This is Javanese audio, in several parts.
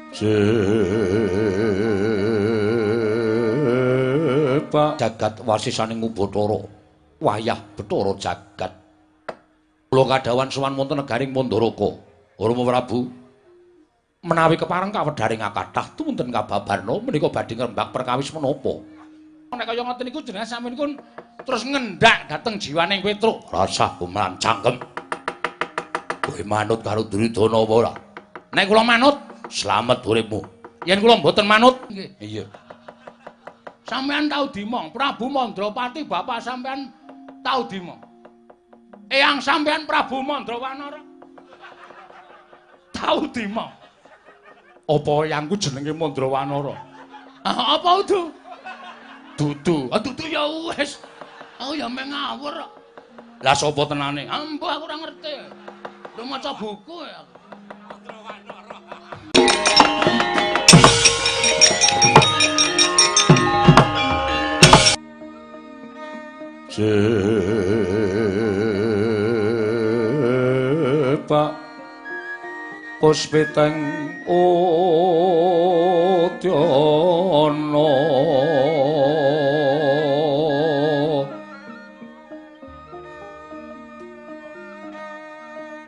Jepak jagat wasisaning Bathara wayah Bathara jagat kula kadhawan sowan wonten negaring Mandaraka Rama Prabu menawi kepareng kawedharing kathah tumunten kababarna menika badhe ngrembak perkawis menapa nek kaya ngoten niku jenengan sampeyan terus ngendhak dhateng jiwaning Petruk rasah gumelan cangkem kowe manut karo Duryudana apa ora nek kula manut slamet uripmu yen kula mboten manut nggih iya sampeyan tau dimong Prabu Mandrapati bapak sampeyan tau dimong eyang sampeyan Prabu Mandrawanara tau dimong apa eyangku jenenge Mandrawanara apa udu dudu dudu ya wis aku ya meh ngawur lah sapa tenane ambuh aku ora ngerti lho maca buku ya Mandrawanara Jepak puspiteng udyana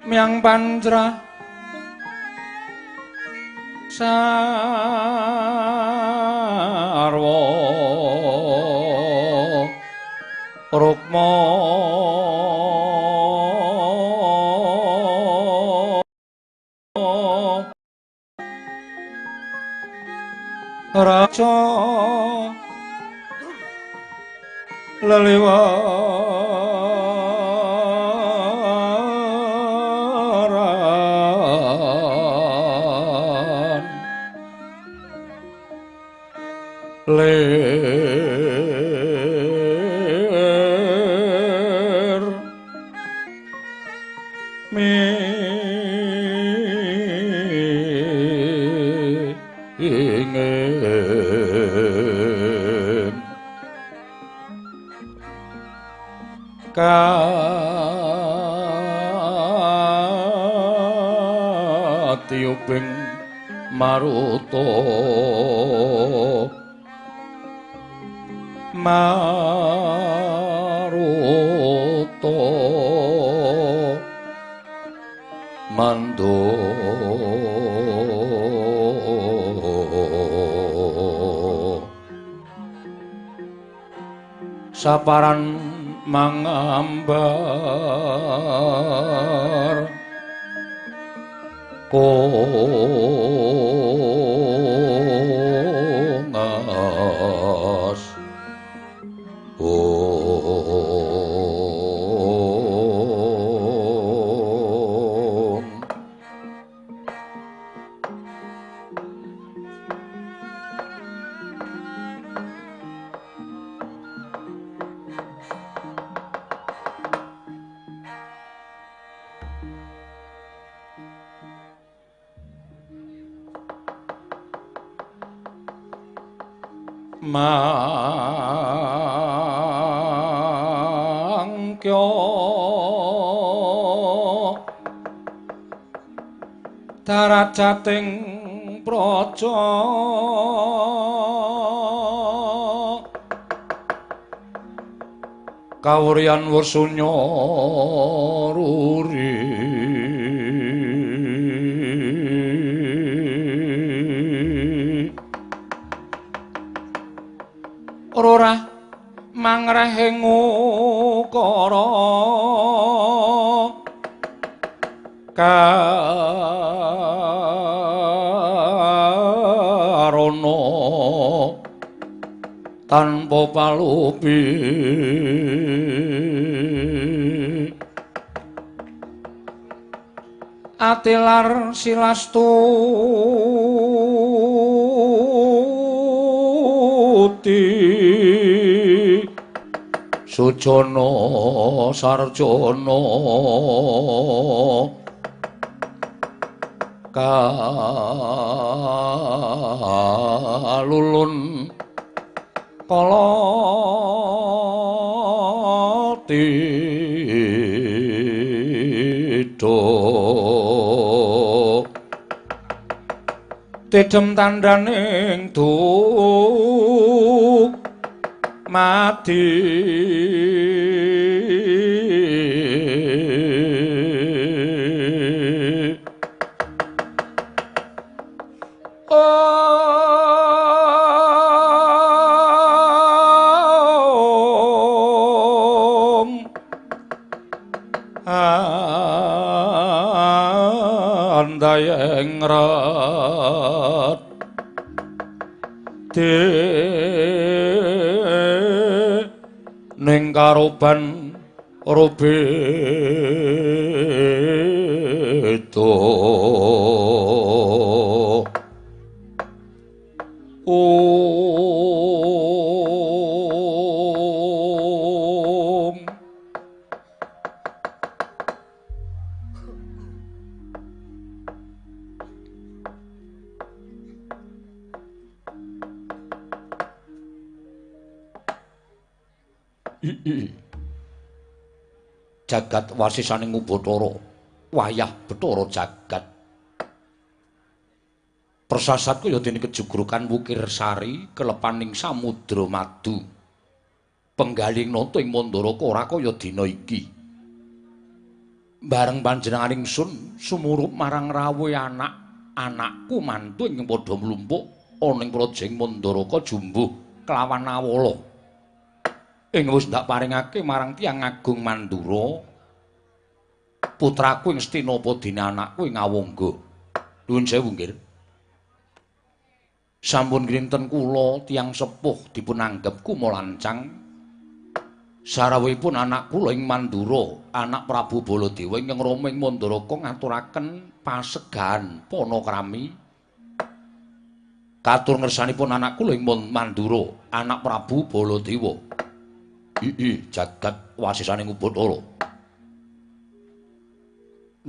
miang panjrah sarwa Rukma Raja leliwaran ingin katiuping maruta maruta mando saparan mangambar kongas mangkyo darajating praja kawuryan wursunya ruri ora mangrehing ukara karana tanpa palupi atilar silastuti sujana sarjana kalulun kala tida Tidem tandhaning mati andayeng rat ning karoban robeto om jagat wasisaning Ubathara wayah Bathara jagat persasat kaya dene kejugrukan wukir sari kelepaning samudra madu penggaling nata ing Mandaraka ora kaya dina iki bareng panjenenganing sun sumurup marang rawuh anakku mantu ing padha mlumpuk ana ing projeng Mandaraka jumbuh kelawan awala ing wis ndak paringake marang Tiyang Agung Mandura putraku ing Stinapa dene anakku ing Awangga. Nuwun sewu nggih. Sampun grinten kula tiyang sepuh dipun anggep kumalancang sarawuhipun anak kula ing Mandura, anak Prabu Baladewa ingkang rama ing Mandaraka ngaturaken pasegahan panakrami katur ngersanipun anak kula ing Mandura, anak Prabu Baladewa. Jagat wasisaning Ubathara.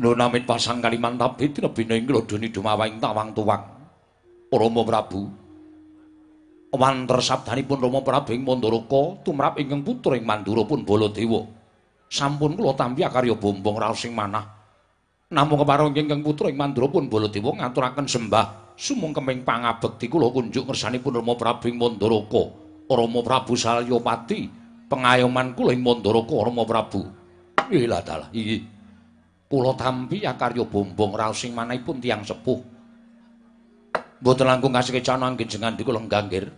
Nunamit pasang Kalimantabi tinebina ing gladoni dumawahing tawang tuwang. Rama Prabu. Wanter sabdanipun Rama Prabu ing Mandaraka tumrap ingkang putra ing Mandura pun Baladewa. Sampun kula tampi akarya bombong raos sing manah. Namung kepareng ingkang putra ing Mandura pun Baladewa ngaturaken sembah sumungkeming pangabekti kula kunjuk ngersanipun Rama Prabu ing Mandaraka. Rama Prabu Salyapati pengayoman kula ing Mandaraka Rama Prabu. Lah dalah iki. Kula tampi akarya bombong raos sing manahipun tiyang sepuh. Mboten langkung kasikecan anggenjengan kula nggangger.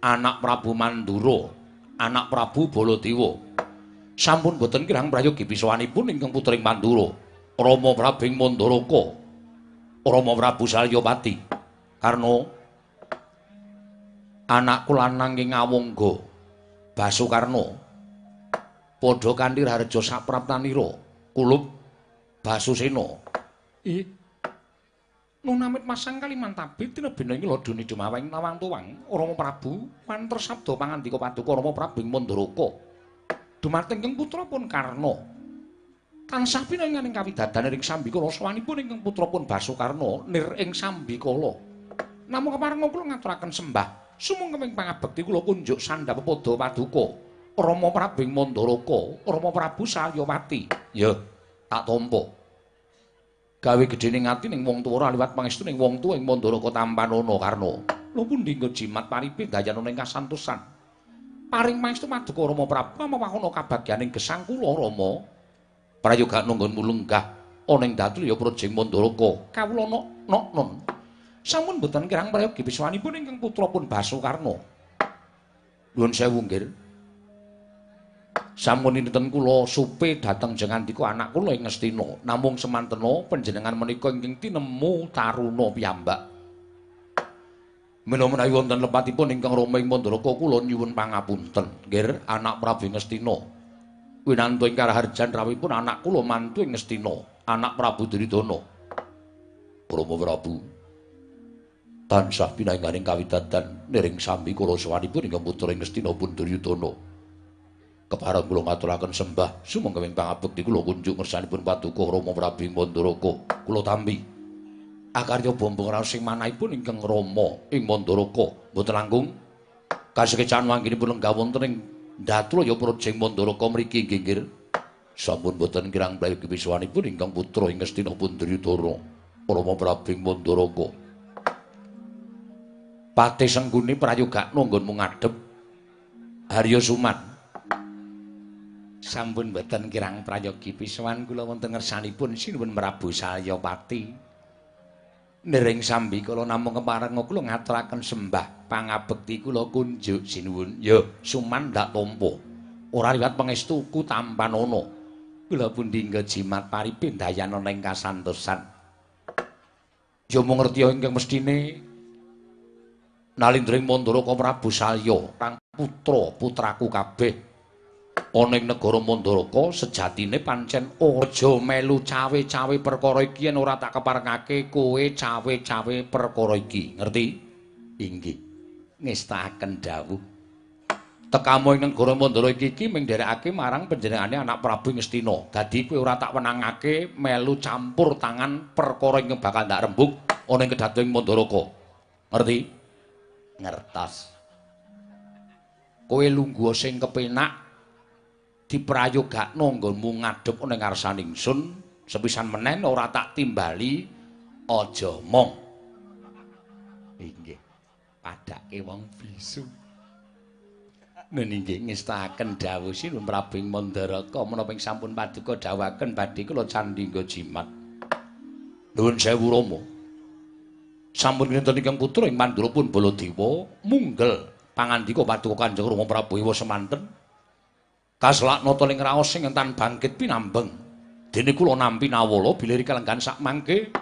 Anak Prabu Mandura, anak Prabu Baladewa. Sampun boten kirang prayogi bisawanipun ingkang putra ing Mandura. Rama Prabu ing Mandaraka. Rama Prabu Salyapati. Karna anakku lanang ing Awangga. Basukarna padha kanthi harja sapraptanira kulup Basusena. Nunamit masang Kalimantabi tinebina ing ladoni dumawahing tawang tuwang Rama Prabu wanter sabda pangandika paduka Rama Prabu ing Mandaraka dumateng ing putra pun Karna tansah pinanganing kawidadan ing Sambikala sawanipun ingkang putra pun Basukarna nir ing Sambikala namung kepareng kula ngaturaken sembah sumungkeming pangabekti kula kunjuk sandhap padha paduka Rama Prabu ing Mandaraka Rama Prabu Salyapati. Ya tak tampa gawe gedhening ati ning wong tuwa ora liwat pangestu ning wong tuwa ing Mandaraka Tampanana Karna. Lha pundi nggo jimat paripe dayana ing kasantosan. Paring pangestu paduka Rama Prabu mawahana kabagyaning gesang kula Rama. Prayoga nunggonmu lenggah ana ing datul ya projeng Mandaraka. Kawula non. Sampun boten kirang prayogi biswanipun ingkang putra pun Basukarna. Nuwun sewu nggih. Sampun dinten kula supe dhateng jengandika anak kula ing Ngastina. Namung semantena panjenengan menika ingkang tinemu taruna piyambak. Menawi wonten lepatipun ingkang rama ing Mandaraka kula nyuwun pangapunten. Nggih, anak Prabu Ngastina. Winantu ing karaharjan rawuhipun anak kula mantu ing Ngastina, anak Prabu Duryudana. Rama Prabu tansah pinanganing kawidadan niring Sambikala sawanipun ingkang putra ing Ngastina pun Duryudana. Kepareng kula ngaturaken sembah sumangga pangabekti kula kunjuk ngersanipun paduka Rama Prabu ing Mandaraka. Kula tampi akarya bombong raos sing manahipun ingkang Rama ing Mandaraka boten langkung kasikecan wangginipun lenggah wonten ing Datulaya projeng Mandaraka mriki nggih. Sampun boten kirang prayogi biswanipun ingkang putra ing Ngastina pun Duryudana Rama Prabu ing Mandaraka. Pati Sengguni prayogakna nggonmu ngadhep Harya Suman. Sampun mboten kirang prayogi pisowan kula wonten ngersanipun Sinuwun Prabu Saryapati. Nering sambi kula namung keparenga kula ngaturaken sembah pangabekti kula kunjuk sinuwun. Ya Suman ndak tampa. Ora liwat pangestuku tampanana. Kula pundi ingkang jimat paripin dayana ing kasantosan. Ya mung ngerti ingkang mestine nalindring Mandaraka Prabu Salya kang putra-putraku kabeh ana ing negara Mandaraka sejatine pancen aja melu cawe-cawe perkara iki yen ora tak keparengake kowe cawe-cawe perkara iki. Ngerti? Inggih. Ngestakaken dawuh. Tekamu ing negara Mandara iki ming nderekake marang panjenengane anak Prabu Ngastina. Dadi kowe ora tak wenangake melu campur tangan perkara ing bakal ndak rembug ana ing kedhating Mandaraka. Ngerti? Ngertos. Kowe lungguh sing kepenak diprayogakna nggonmu ngadhep ana ngarsaning ingsun, sepisan menen ora tak timbali aja mong. Inggih. Padake wong bisu. Meninggih ngestakaken dawuh Sinuwun Prabu Mandaraka menapa ing sampun paduka dawuhaken badhe kula candhingga jimat. Nuwun sewu Rama. Sampun kinten ingkang putra ing Mandura pun Baladewa munggel pangandika paduka Kanjeng Rama Prabu Ewa semanten. Kaslaknata ing raos sing entan bangkit pinambeng. Dene kula nampi nawala bilih kalenggan sak mangke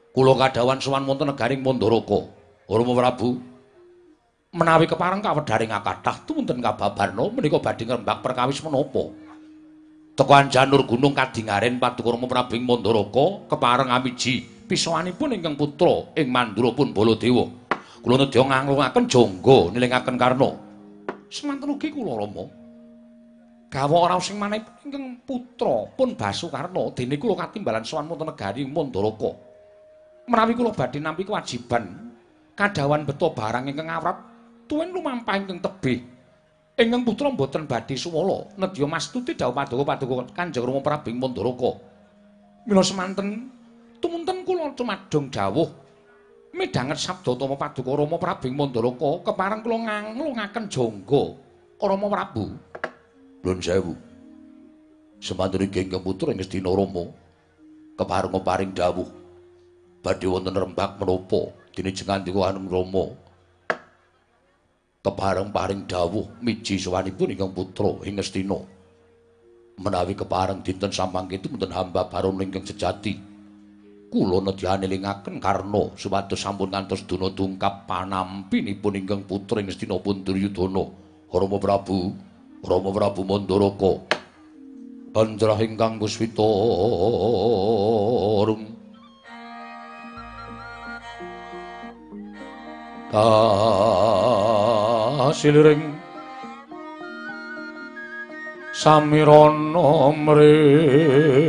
kula kadhawan sowan wonten negaring Mandaraka. Rama Prabu menawi kepareng kawedharing kathah tumunten kababarna menika badhe ngrembak perkawis menapa. Teka Anjanur Gunung Kadingaren paduka Rama Prabu Mandaraka kepareng amiji pisowanipun ingkang putra ing Mandura pun Baladewa. Kula nedya nganglungaken jangga nilingaken karna. Semanten ugi kula Rama. Gawa raos sing maneh ingkang putra pun Basukarna dene kula katimbalan sowan wonten negari Mandaraka. Menawi kula badhe nampi kewajiban kadhawan beto barang ingkang awrat tuwin lumampah ingkang tebih. Ingkang putra mboten badhe suwala nedya mastuti dawuh paduka Kanjeng Rama Prabu Mandaraka. Mila semanten tumunten kula cumadong dawuh midhanget sabda tama paduka Rama Prabu Mandaraka kepareng kula nganglungaken jangga Rama Prabu. Nuwun sewu. Semanten inggih ingkang putra ing Ngastina Rama kepareng paring dawuh badhe wonten rembag menapa dene jengandika Hanung Rama kepareng paring dawuh miji sowanipun ingkang putra ing Ngastina menawi kepareng dinten samangke tumunten hamba baron ingkang sejati kula nedya nelingaken karna supados sampun ngantos duna tungkap panampinipun ingkang putra ing Ngastina pun Duryudana. Rama Prabu Mandaraka panjrah ingkang puspita rum kasilring samirana mrih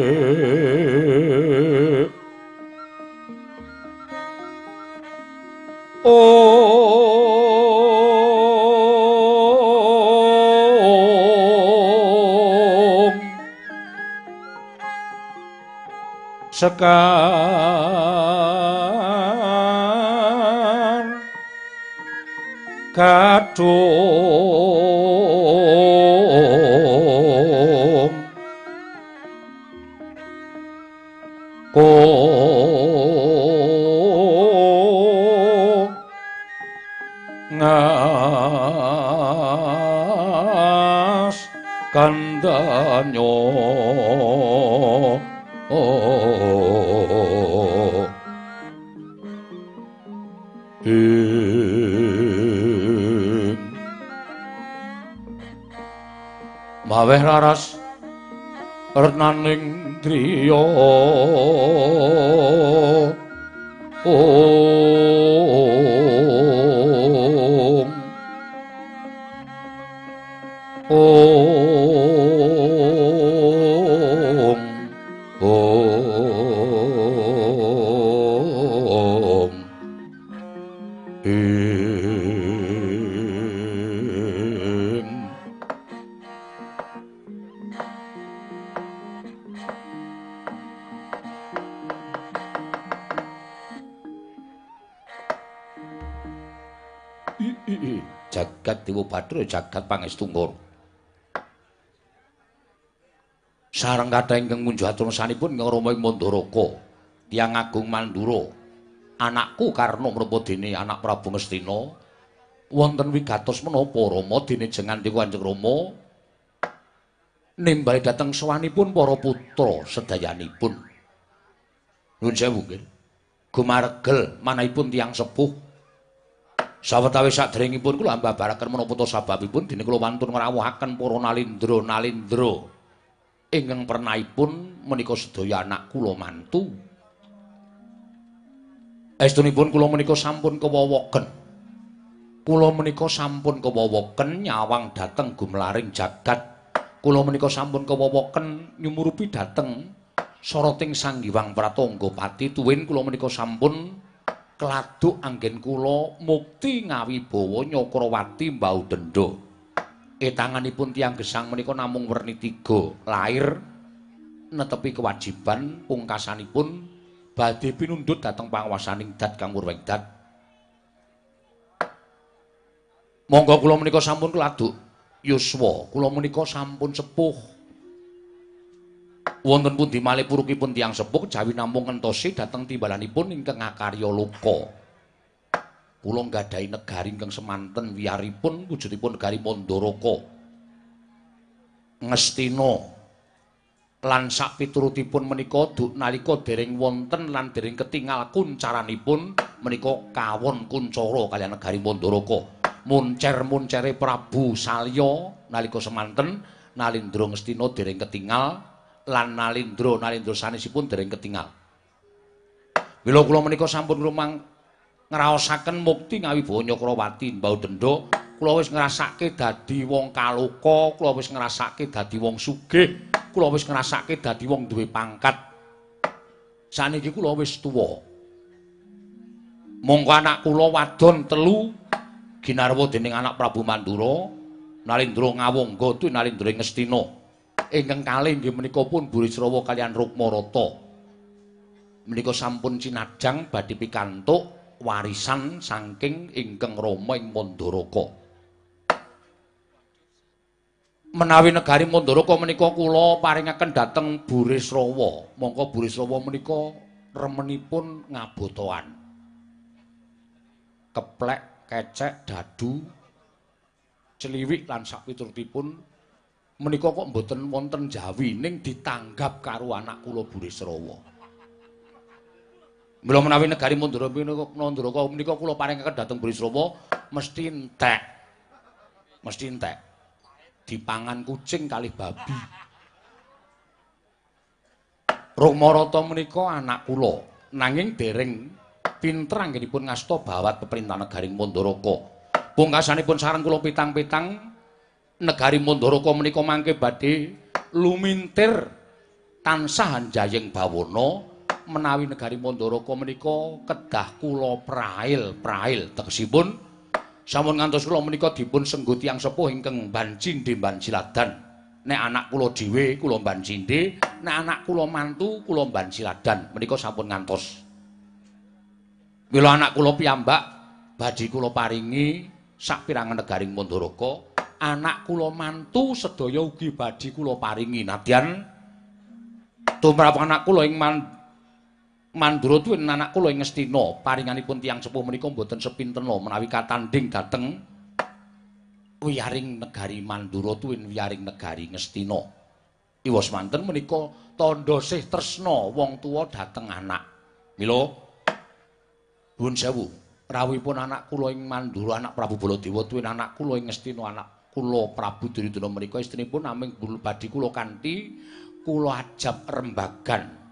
sekar kadung ngas kandanyo maweh raras renaning driya Jagat Dewa Bathara jagat pangestunggur. Sareng kathah ingkang munjuk atur sanipun ingkang Rama ing Mandaraka. Tiyang Agung Mandura. Anakku Karna menapa dene anak Prabu Ngastina. Wonten wigatos menapa Rama dene jengan dewa Kanjeng Rama nimbali dhateng sowanipun para putra sedayanipun. Nuwun sewu nggih. Gumaregel manahipun tiyang sepuh. Sawetawis saderengipun kula mbabaraken menapa ta sababipun dene kula wantun ngrawuhaken para nalindra ingkang pernahipun menika sedaya anak kula mantu. Estunipun kula menika sampun kewowoken. Kula menika sampun kewowoken nyawang dhateng gumlaring jagat. Kula menika sampun kewowoken nyumurupi dhateng soroting Sang Hyang Pratanggapati. Tuwin kula menika sampun keladuk anggen kula mukti ngawibawa Nyakrawati Mbau Denda. Tanganipun tiyang gesang menika namung werni 3, lair netepi kewajiban pungkasanipun badhe pinundhut dhateng panguwasaning dat kang Wurwengdat. Monggo kula menika sampun keladuk yuswa, kula menika sampun sepuh. Wonten pundi malih purukipun tiyang sepuh kejawi namung ngentosi dhateng timbalanipun ingkang ngakarya luka. Kula nggadahi negari ingkang semanten wiyaripun wujudipun negari Mandaraka. Ngastina lan sak piturutipun menika nalika dereng wonten lan dereng ketingal kuncaranipun menika kawon kuncara kaliyan negari Mandaraka. Muncer-muncere Prabu Salya nalika semanten Nalindra Ngastina dereng ketingal lan Nalindra sanesipun dereng ketingal. Mila kula menika sampun rumang ngraosaken mukti ngawibawa Nyakrawati Mbau Denda, kula wis ngrasake dadi wong kaluka, kula wis ngrasake dadi wong sugih, kula wis ngrasake dadi wong duwe pangkat. Saniki kula wis tuwa. Monggo anak kula wadon 3 ginarwa dening anak Prabu Mandura, Nalindra Ngawangga tuwi Nalindra Ngastina. Ingkang kalih inggih menika pun Burisrawa kaliyan Rukmarata. Menika sampun cinadang badhe pikantuk warisan saking ingkang Rama ing Mandaraka. Menawi negari Mandaraka menika kula paringaken dhateng Burisrawa. Monggo Burisrawa menika remenipun ngabotohan. Keplek kecek, dadu, celiwik lan sapiturutipun menika kok mboten wonten jawi ning ditanggap karo anak kula Burisrawa. Mila menawi negari Mandaraka menika kula paringaken dhateng Burisrawa mesti entek. Mesti entek. Dipangan kucing kalih babi. Rukmarata menika anak kula nanging dereng pinter anggenipun ngasta bawat peperintah negari Mandaraka. Pungkasanipun sareng kula pitang-pitang negari Mandaraka menika mangke badhe lumintir tansah njayeng bawana menawi negari Mandaraka menika kedah kula prail tegesipun sampun ngantos kula menika dipun senggo tiyang sepuh ingkang Bancindhe Banciladan. Nek anak kula dhewe kula Bancindhe, nek anak kula mantu kula Banciladan. Menika sampun ngantos. Mila anak kula piyambak badhe kula paringi sapirangan negaring Mandaraka, anak kula mantu sedaya ugi badhe kula paringi. Nadyan tumrap anak kula ing Mandura tuwin anak kula ing Ngastina, paringanipun tiyang sepuh menika mboten sepintena menawi katanding dhateng wiyaring negari Mandura tuwin wiyaring negari Ngastina. Iwa semanten menika tandha sih tresna wong tuwa dhateng anak. Mila Nuwun sewu, rawuhipun anak kula ing Mandura, anak Prabu Baladewa tuwin anak kula ing Ngastina, anak kula Prabu Duryudana menika istrinipun namung badhe kula kanthi kula ajab rembagan.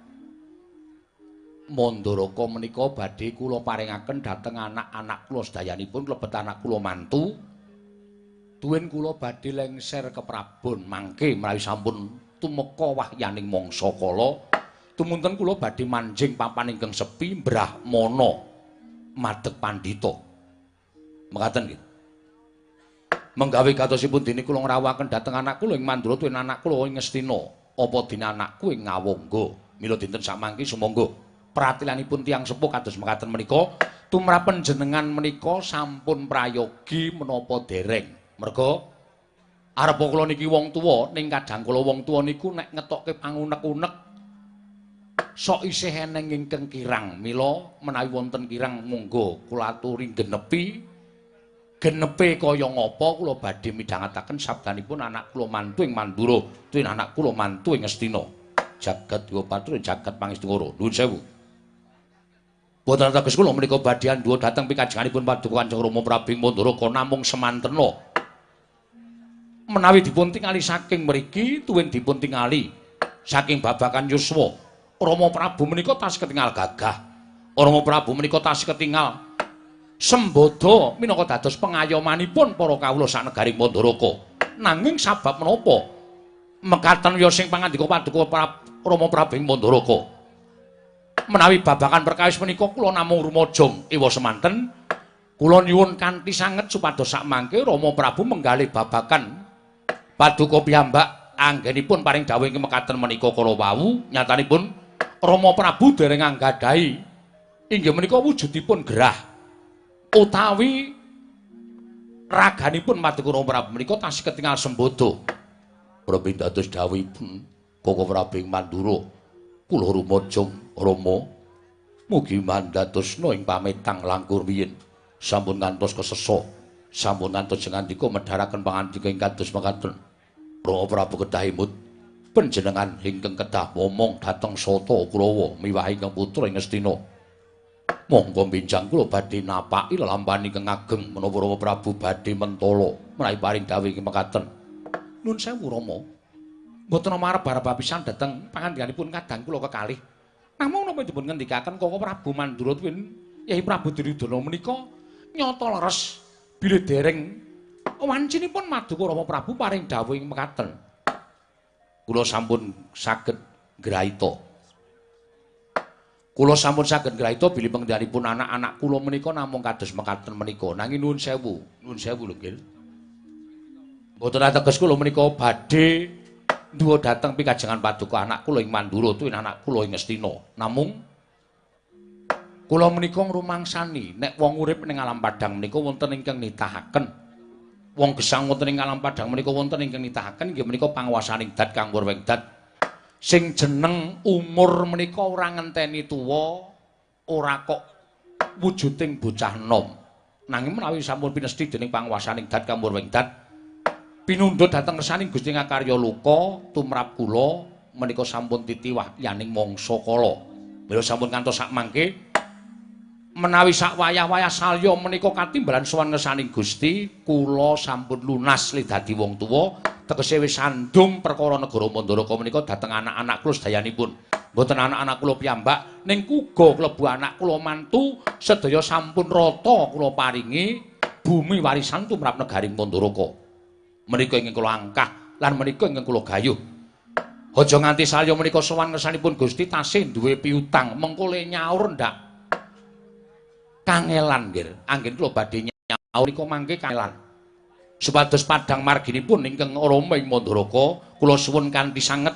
Mandaraka menika badhe kula paringaken dhateng anak-anak kula sedayanipun klebet anak kula mantu. Tuwin kula badhe lengser ke Prabon mangke menawi sampun tumeka wahyaning mangsa kala. Tumunten kula badhe manjing papan ingkang sepi Brahmana madeg pandhita. Mekaten nggih. Menggawe katosipun dene kula ngrawuhaken dhateng anak kula ing Mandura tuwin anak kula ing Ngastina, apa dene anakku ing Ngawangga. Mila dinten samangke sumangga pratilanipun tiyang sepuh kados mekaten menika tumrap panjenengan menika sampun prayogi menapa dereng. Merga arep kula niki wong tuwa ning kadang kula wong tuwa niku nek ngetokke pangunek-unek sok isih eneng ingkang kirang. Mila menawi wonten kirang monggo kula aturi genepe kaya ngapa kula badhe midhangetaken sabdanipun anak kula mantu ing Mandura tuwin anak kula mantu ing Ngastina. Jagat Dewa Patra jagat pangestu ngoro. Nuwun sewu. Boten teges kula menika badhe andhuwa dhateng pikajenganipun Paduka Kanjeng Rama Prabu Mandara namung semantena. Menawi dipuntingali saking mriki tuwin dipuntingali saking babakan yuswa. Rama Prabu menika tasih ketingal gagah. Rama Prabu menika tasih ketingal sembada minangka dados pengayomanipun para kawula sanegaring Mandaraka. Nanging sabab menapa mekaten ya sing pangandika Paduka Rama Prabu Mandaraka. Menawi babakan perkawis menika kula namung rumajang ewa semanten, kula nyuwun kanthi sanget supados sakmangke Rama Prabu menggalih babakan Paduka piyambak anggenipun paring dawuh ing mekaten menika kala wau nyatanipun Rama Prabu dereng anggadhahi inggih menika wujudipun gerah utawi raganipun Paduka Rama Prabu menika tasih ketingal sembada. Prabu dados dawuhipun Koko Prabu ing Mandura kula rumajang Rama mugi mandhatosna ing pametang langkung riyin sampun ngantos kesesa sampun ngantos ngandika medharaken pangandika ing kados mekaten. Rama Prabu kedah imut panjenengan ingkang kedah momong dhateng Sata Kurawa miwahi ingkang putra ing Ngastina. Monggo benjang kula badhe napaki lelampahan ingkang ageng menapa Rama Prabu badhe mentala menawi paring dawuh ing mekaten. Nuwun sewu Rama. Mboten marep-arep pisan dhateng pangandikanipun kadang kula kekalih. Namung napa dipun ngendikaken Koko Prabu Mandura tuwin Yai Prabu Duryudana menika nyata leres bilih dereng wancinipun Paduka Rama Prabu paring dawuh ing mekaten. Kula sampun saged ngraita. Kula sampun saged ngraita bilih penggendanipun anak-anak kula menika namung kados mekaten menika. Nanging nuwun sewu lho nggih. Mboten ateges kula menika badhe duwa dhateng pikajengan Paduka anak kula ing Mandura tuwin anak kula ing Ngastina. Namung kula menika ngrumangsani nek wong urip ning alam padang menika wonten ingkang nitahaken. Wong gesang wonten ing alam padang menika wonten ingkang nitahaken inggih menika panguwasaning dat kang wurweng dat. Sing jeneng umur menika ora ngenteni tuwa, ora kok wujuding bocah nom. Nanging menawi sampun pinesti dening panguwasaning dat kang wurweng dat, pinundhut dhateng ngersaning Gusti Ngakarya Luka tumrap kula menika sampun titiwah yaning mangsa kala. Mila sampun kantos sakmangke menawi sak wayah-wayah salya menika katimbalan sowan ngersaning Gusti, kula sampun lunas li dadi wong tuwa, tegese wis sandung perkara negara Mandaraka menika dhateng anak-anak kula sedayanipun. Mboten anak-anak kula piyambak, ning kuga klebu anak kula mantu sedaya sampun rata kula paringi bumi warisan tumrap negaring Mandaraka. Menika ingkang kula angkah lan menika ingkang kula gayuh. Aja nganti salya menika sowan ngersanipun Gusti tasih duwe piutang, mengko le nyaur ndak kangelan nggih. Anggen kula badhe nyaur nika mangke kangelan. Supados padhang marginipun ingkang Rama ing Mandaraka, kula suwun kanthi sanget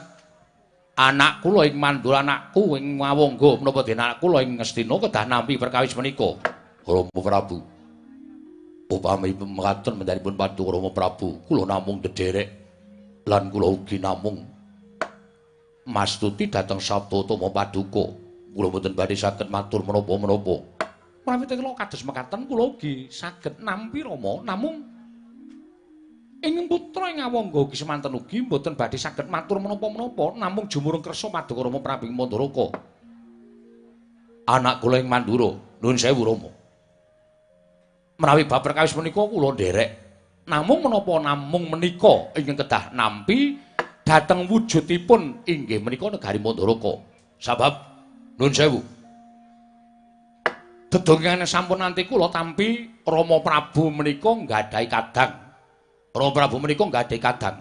anak kula ing Mandura anakku ing Mawangga menapa dene anak kula ing Ngastina kedah nampi perkawis menika. Rama Prabu. Upami mekaten mendanipun Paduka Rama Prabu, kula namung dederek lan kula ugi namung mastuti dhateng sabda utama Paduka. Kula boten badhe saged matur menapa-menapa. Menawi kula kados mekaten kula ugi saged nampi Rama, namung ing putra ing Awangga ugi semanten ugi mboten badhe saged matur menapa-menapa, namung jumurung kersa Paduka Rama Prabu ing Mandaraka. Anak kula ing Mandura, nuwun sewu Rama. Menawi bab perkawis menika kula nderek, namung menapa namung menika ingkang kedah nampi dhateng wujudipun inggih menika negari Mandaraka. Sabab nuwun sewu. Dedongengan sampun nanti kula tampi Rama Prabu menika nggadahi kadang. Rama Prabu menika nggadahi kadang.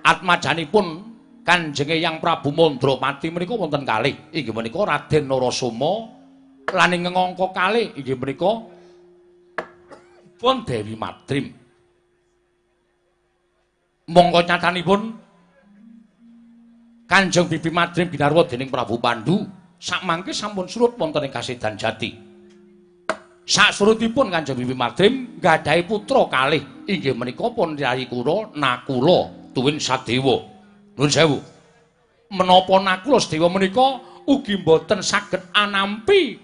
Atmajanipun Kanjeng Eyang Prabu Mandrapati menika wonten kalih. Inggih menika Raden Narasoma lan ing angka kalih inggih menika pun Dewi Madrim. Monggo nyatanipun Kanjeng Bibi Madrim ginarwa dening Prabu Pandhu sakmangke sampun surut wonten ing Kasedan Jati. Sasurutipun Kanjeng Bibi Madrim nggadahi putra kalih inggih menika pun Rayi Kura Nakula tuwin Sadewa. Nuwun sewu. Menapa Nakula Sadewa menika ugi boten saged anampi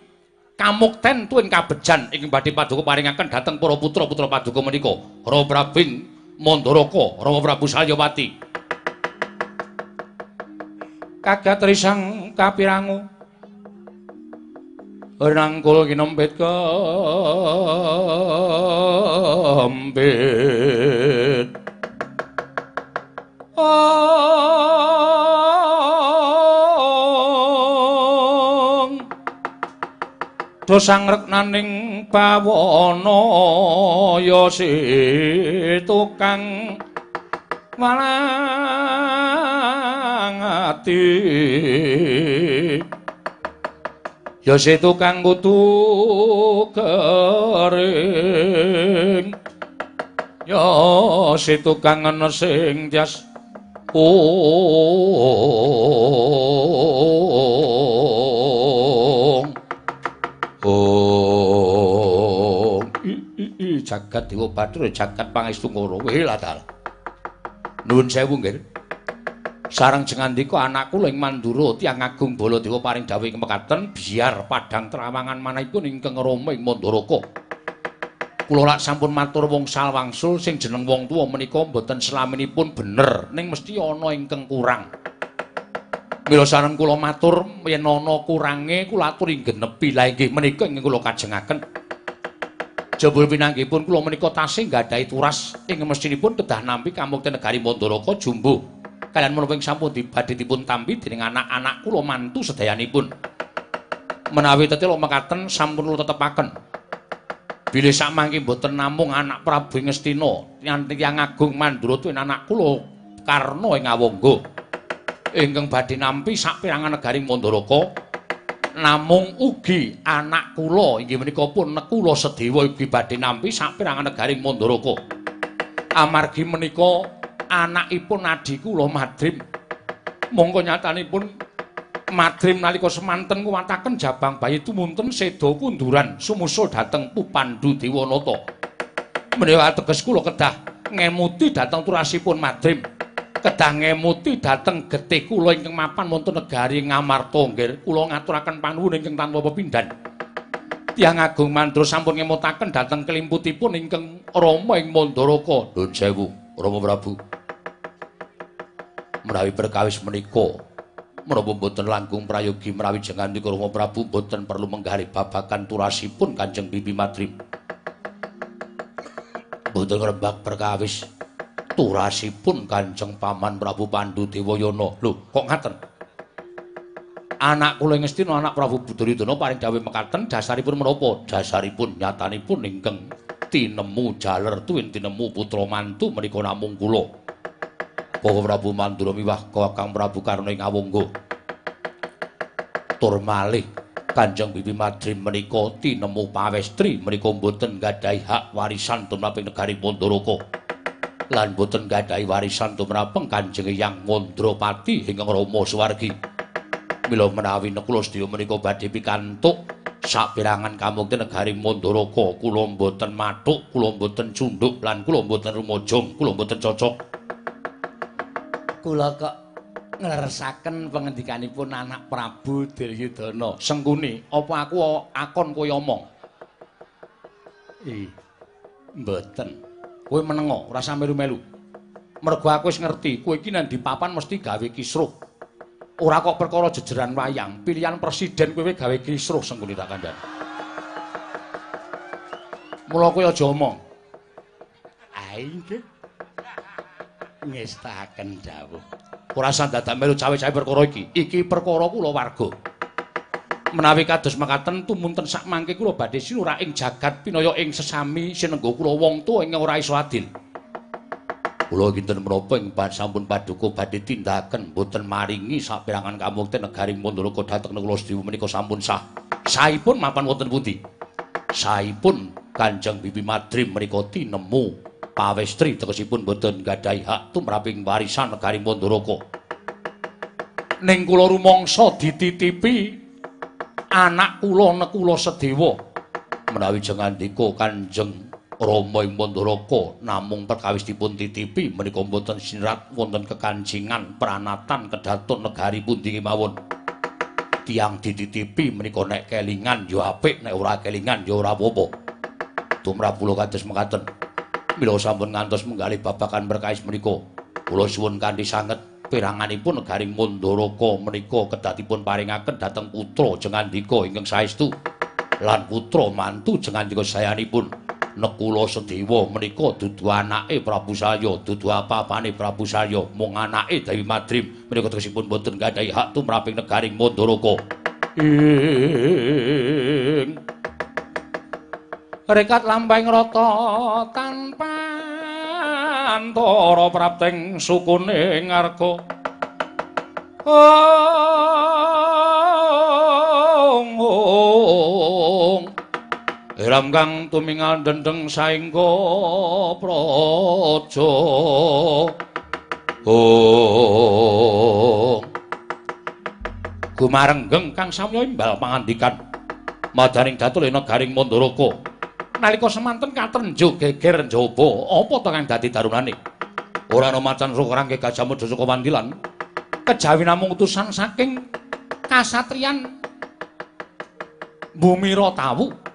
kamukten tuwin kabejan ingkang badhe paduka paringaken dhateng para putra-putra paduka menika. Rama Prabing Mandaraka, Rama Prabu Salyawati. Kagat risang kapirangu rangkul kinempit kembit dosang reknaning bawana ya si tukang malang ati ya si tukang kutu kering ya si tukang sing jas jagat Dewa Bathara jagat pangestu ngoro wiladal. Nuwun sewu nggih. Sareng jengandika anakku ing Mandura tiyang agung Baladewa paring dawuh mekaten biar padang trawangan manahipun ingkang Rama ing Mandaraka. Kula lak sampun matur wongsal wangsul sing jeneng wong tuwa menika mboten selaminipun bener ning mesti ana ingkang kurang. Mila sareng kula matur yen ana kurange kula aturi genepi. Lah inggih menika ingkang kula kajengaken. Jebul pinanggihipun kula menika tasih nggadahi turas ing mestinipun kedah nampi kamukten negari Mandaraka jumbuh kalian menapa sampun badhe dipun tampi dening anak-anak kula mantu sedayanipun. Menawi tetela mekaten sampun kula tetepaken. Bilih samangke boten namung anak Prabu Ngastina tiyang agung Mandura tuwin anak kula Karna ing Awangga ingkang badhe nampi saperangan negari Mandaraka. Namung ugi anak kula inggih menika pun Nakula Sedewa ugi badhe nampi saperangan negari Mandaraka. Amargi menika anakipun adhi kula Madrim. Monggo nyatanipun Madrim nalika semanten kuwataken jabang bayi tumunten seda kunduran sumusul dhateng Pupandu Dewanata. Menika ateges kula kedah ngemuti dhateng turasipun Madrim. Kedah ngemuti dhateng getih kula ingkang mapan wonten negari Ngamarta nggih kula ngaturaken panuwun ingkang tanpa pepindhan. Tiyang Agung Mandra sampun ngemutaken dhateng kelimputipun ingkang Rama ing Mandaraka. Nuwun sewu, Rama Prabu. Menawi perkawis menika menapa boten langkung prayogi menawi jengandika Rama Prabu boten perlu menggali babagan turasipun Kanjeng Bibi Madrim. Boten ngrembak perkawis turasipun Kanjeng Paman Prabu Pandhu Dewayana. Lho, kok ngaten? Anak kula Ngastina anak Prabu Budaridana paring dawuh mekaten dasaripun menapa? Dasaripun nyatanipun ingkang tinemu jaler tuwin tinemu putra mantu menika namung kula. Bawa Prabu Mandura miwah Kakang Prabu Karna ing Awangga. Tur malih Kanjeng Bibi Madrim menika tinemu pawestri menika mboten gadahi hak warisan tumraping negari Mandaraka. Lan boten gadahi warisan tumraping Kanjeng Hyang Ngandrapati ingkang Rama Suwargi. Mila menawi Nakula Sedya menika badhe pikantuk saperangan kamukten negari Mandaraka, kula mboten mathuk, kula mboten cundhuk lan kula mboten rumajang, kula mboten cocok. Kula kok ngleresaken pangendikanipun anak Prabu Duryudana. Sengkuni, apa aku akon kowe omong? Mboten. Kowe menengo, ora sampe melu. Mergo aku wis ngerti, kowe iki nang di papan mesti gawe kisruh. Ora kok perkara jejeran wayang, pilihan presiden kowe gawe kisruh sengkuni tak kandhani. Mula kowe aja omong. Nggih. Ngestaken dawuh. Ora sandadak melu cawe-cawe perkara iki. Iki perkara kula warga. Menawi kados mekaten tumunten sak mangke kula badhe sinura ing jagat pinaya ing sesami sinengga kula wong tuwa ingkang ora iso adil. Kula kinten menapa ing sampun paduka badhe tindakaken boten maringi saperangan kamukten negari Mandaraka dhateng Nakula Sedya menika sampun sah. Sahipun mapan wonten pundi? Sahipun Kanjeng Bibi Madrim menika tinemu pawestri tegesipun boten gadahi hak tumraping warisan negari Mandaraka. Ning kula rumangsa dititipi anak kula Nakula Sedewa menawi jengandika Kanjeng Rama ing Mandaraka namung perkawis dipun titipi menika boten sinerat wonten kekancingan pranatan kedaton negari pundi kemawon. Tiang dititipi menika nek kelingan ya apik, nek ora kelingan ya ora apa-apa. Tumrap kula kados mekaten. Mila sampun ngantos menggalih babagan perkawis menika, kula suwun kanthi sanget piranganipun negari Mandaraka menika kedatipun paringaken dhateng putra jengandika ingkang saestu lan putra mantu jengandika sayanipun. Nekula Sedewa menika dudu anake Prabu Salya, dudu apa-apane Prabu Salya, mung anake Dewi Madrim menika tegesipun boten gadhahi hak tumraping negaring Mandaraka. Ing rekat lampahing rata tanpa antara prapting sukune ngarga. Iram kang tumingal dendeng saengga praja. Gumarenggeng kang samya imbal pangandikan madaning datulena garing Mandaraka. Nalika semanten katrenjo geger njaba, apa to kang dadi darunane? Ora ana macan sukrangke Gajah Mada saka Wandilan. Kejawi namung utusan saking kasatriyan Bumira Tawu.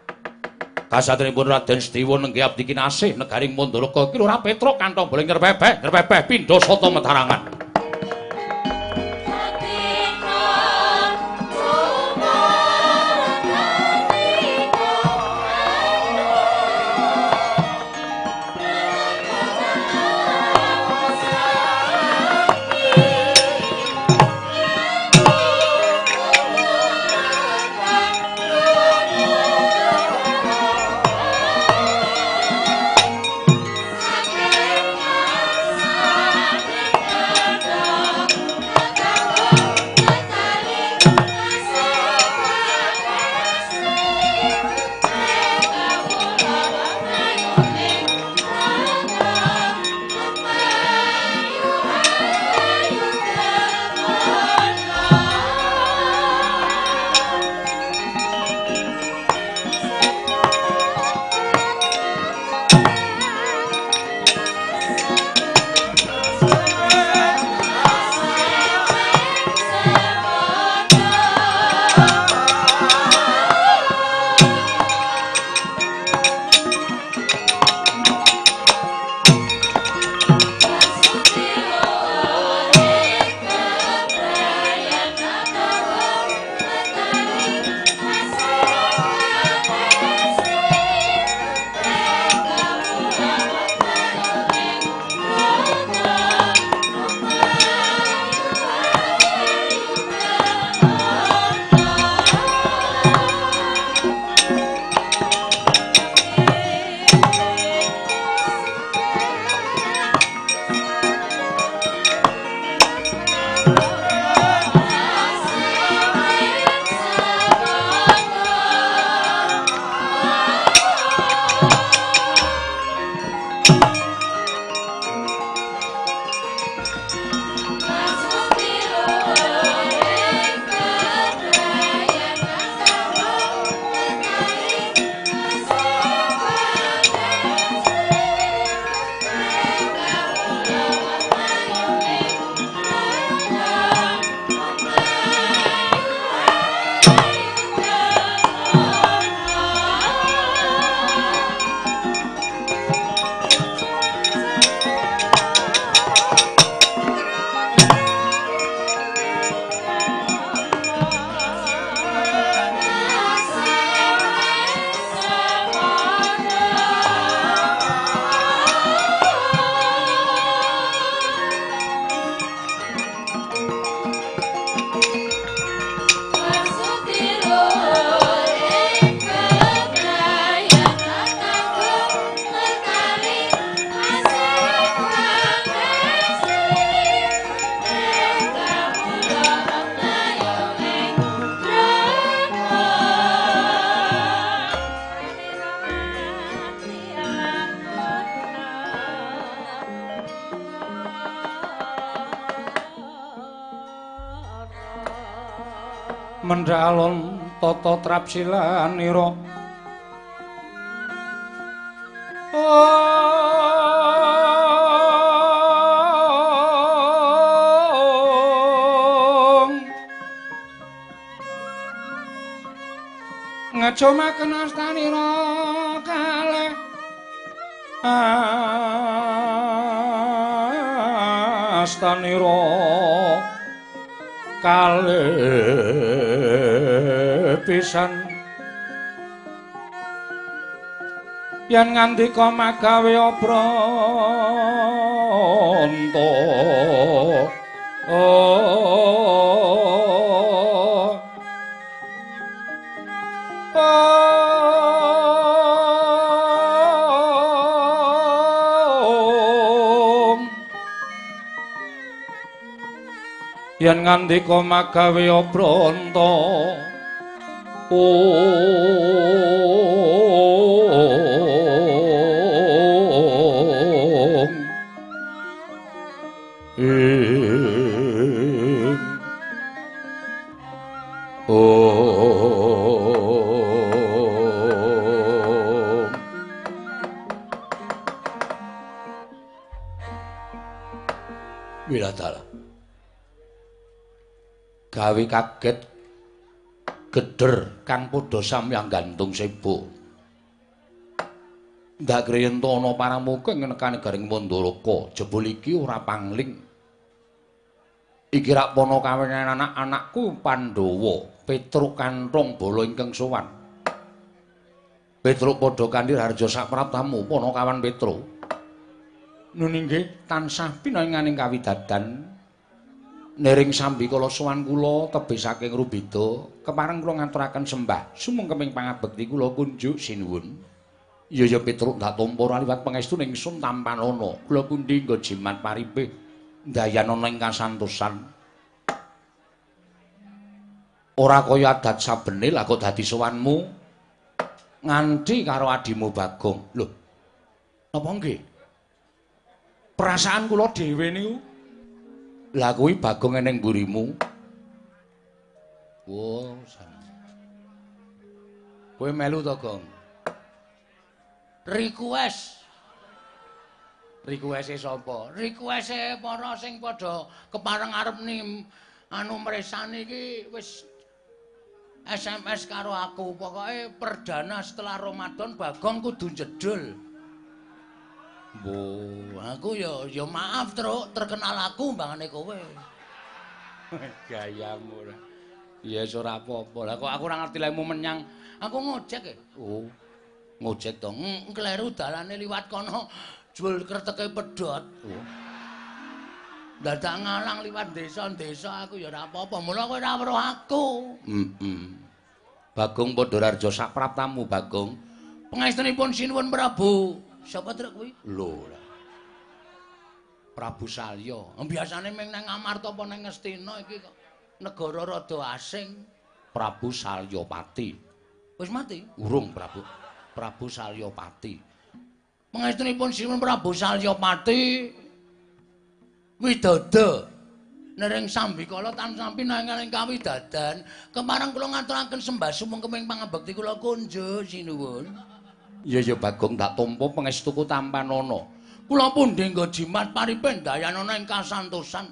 Kasatrinipun Raden Sedewa nenggih abdi kinasih negaring Mandaraka iki ora petruk kantong boleh ngrepebeh pindha sata metarangan. Mendhalon tata trapsilanira Ngajomaken astanira kalih astanira kalih pisan yen ngandika magawe obranta yen ngandika magawe obranta Wiladala gawe kaget geder kang padha samyang gantung sebo ndak griyenta ana paramuka ing nekane Garing Mandaraka jebul iki ora pangling iki rak pono kawinan anak-anakku Pandhawa Petruk Kanthong bala ingkang sowan Petruk padha kanthi Harja Sapraptamu pono kawan Petruk nun inggih tansah pinanganing kawidadan nering sambi kala sowan kula tebih saking Rubida kepareng kula ngaturaken sembah sumengkeming pangabekti kula kunjuk sinuwun ya Petruk ndak tampa liwat pangestu ning sun tampanana kula kundi nggo jimat paribeh ndayanana ing kasantosan ora kaya adat sabene lah kok dadi sowanmu nganti karo adimu Bagong lho napa nggih perasaan kula dhewe niku lah kuwi Bagong eneng mburimu wo kowe melu to Gong request e sapa request e para sing padha kepareng arep anu mresani iki wis SMS karo aku pokoke perdana setelah Ramadan Bagong kudu jedul aku ya maaf Truk, terkenal aku mbangane kowe. Gayamu ora. Ya wis ora apa-apa. Lah kok aku ora ngerti lemu menyang. Aku ngojek e. Oh. Ngojek to. Kleru dalane liwat kono jul kreteke pedhot. Oh. Dadak ngalang liwat desa-desa aku ya ora apa-apa. Mula kowe ora weruh aku. Bagong padha Harja Sapraptamu Bagong. Pangestunipun sinuwun Prabu. Sapa truk kuwi? Lho. Prabu Salya. Biasane mung nang Amarta apa nang Ngastina iki kok negara rada asing. Prabu Salyapati. Wis mati? Urung Prabu. Prabu Salyapati. Pangestunipun sinuwun Prabu Salyapati widada nering sambikala tansah pinanganing kawidadan kemareng kula ngaturaken sembah sumengkeming pangabekti kula kunjuk sinuwun. Ya Bagong tak tampa pangestuku tampanana. Kula pundhe nggo jimat paripin dayanana ing kasantosan.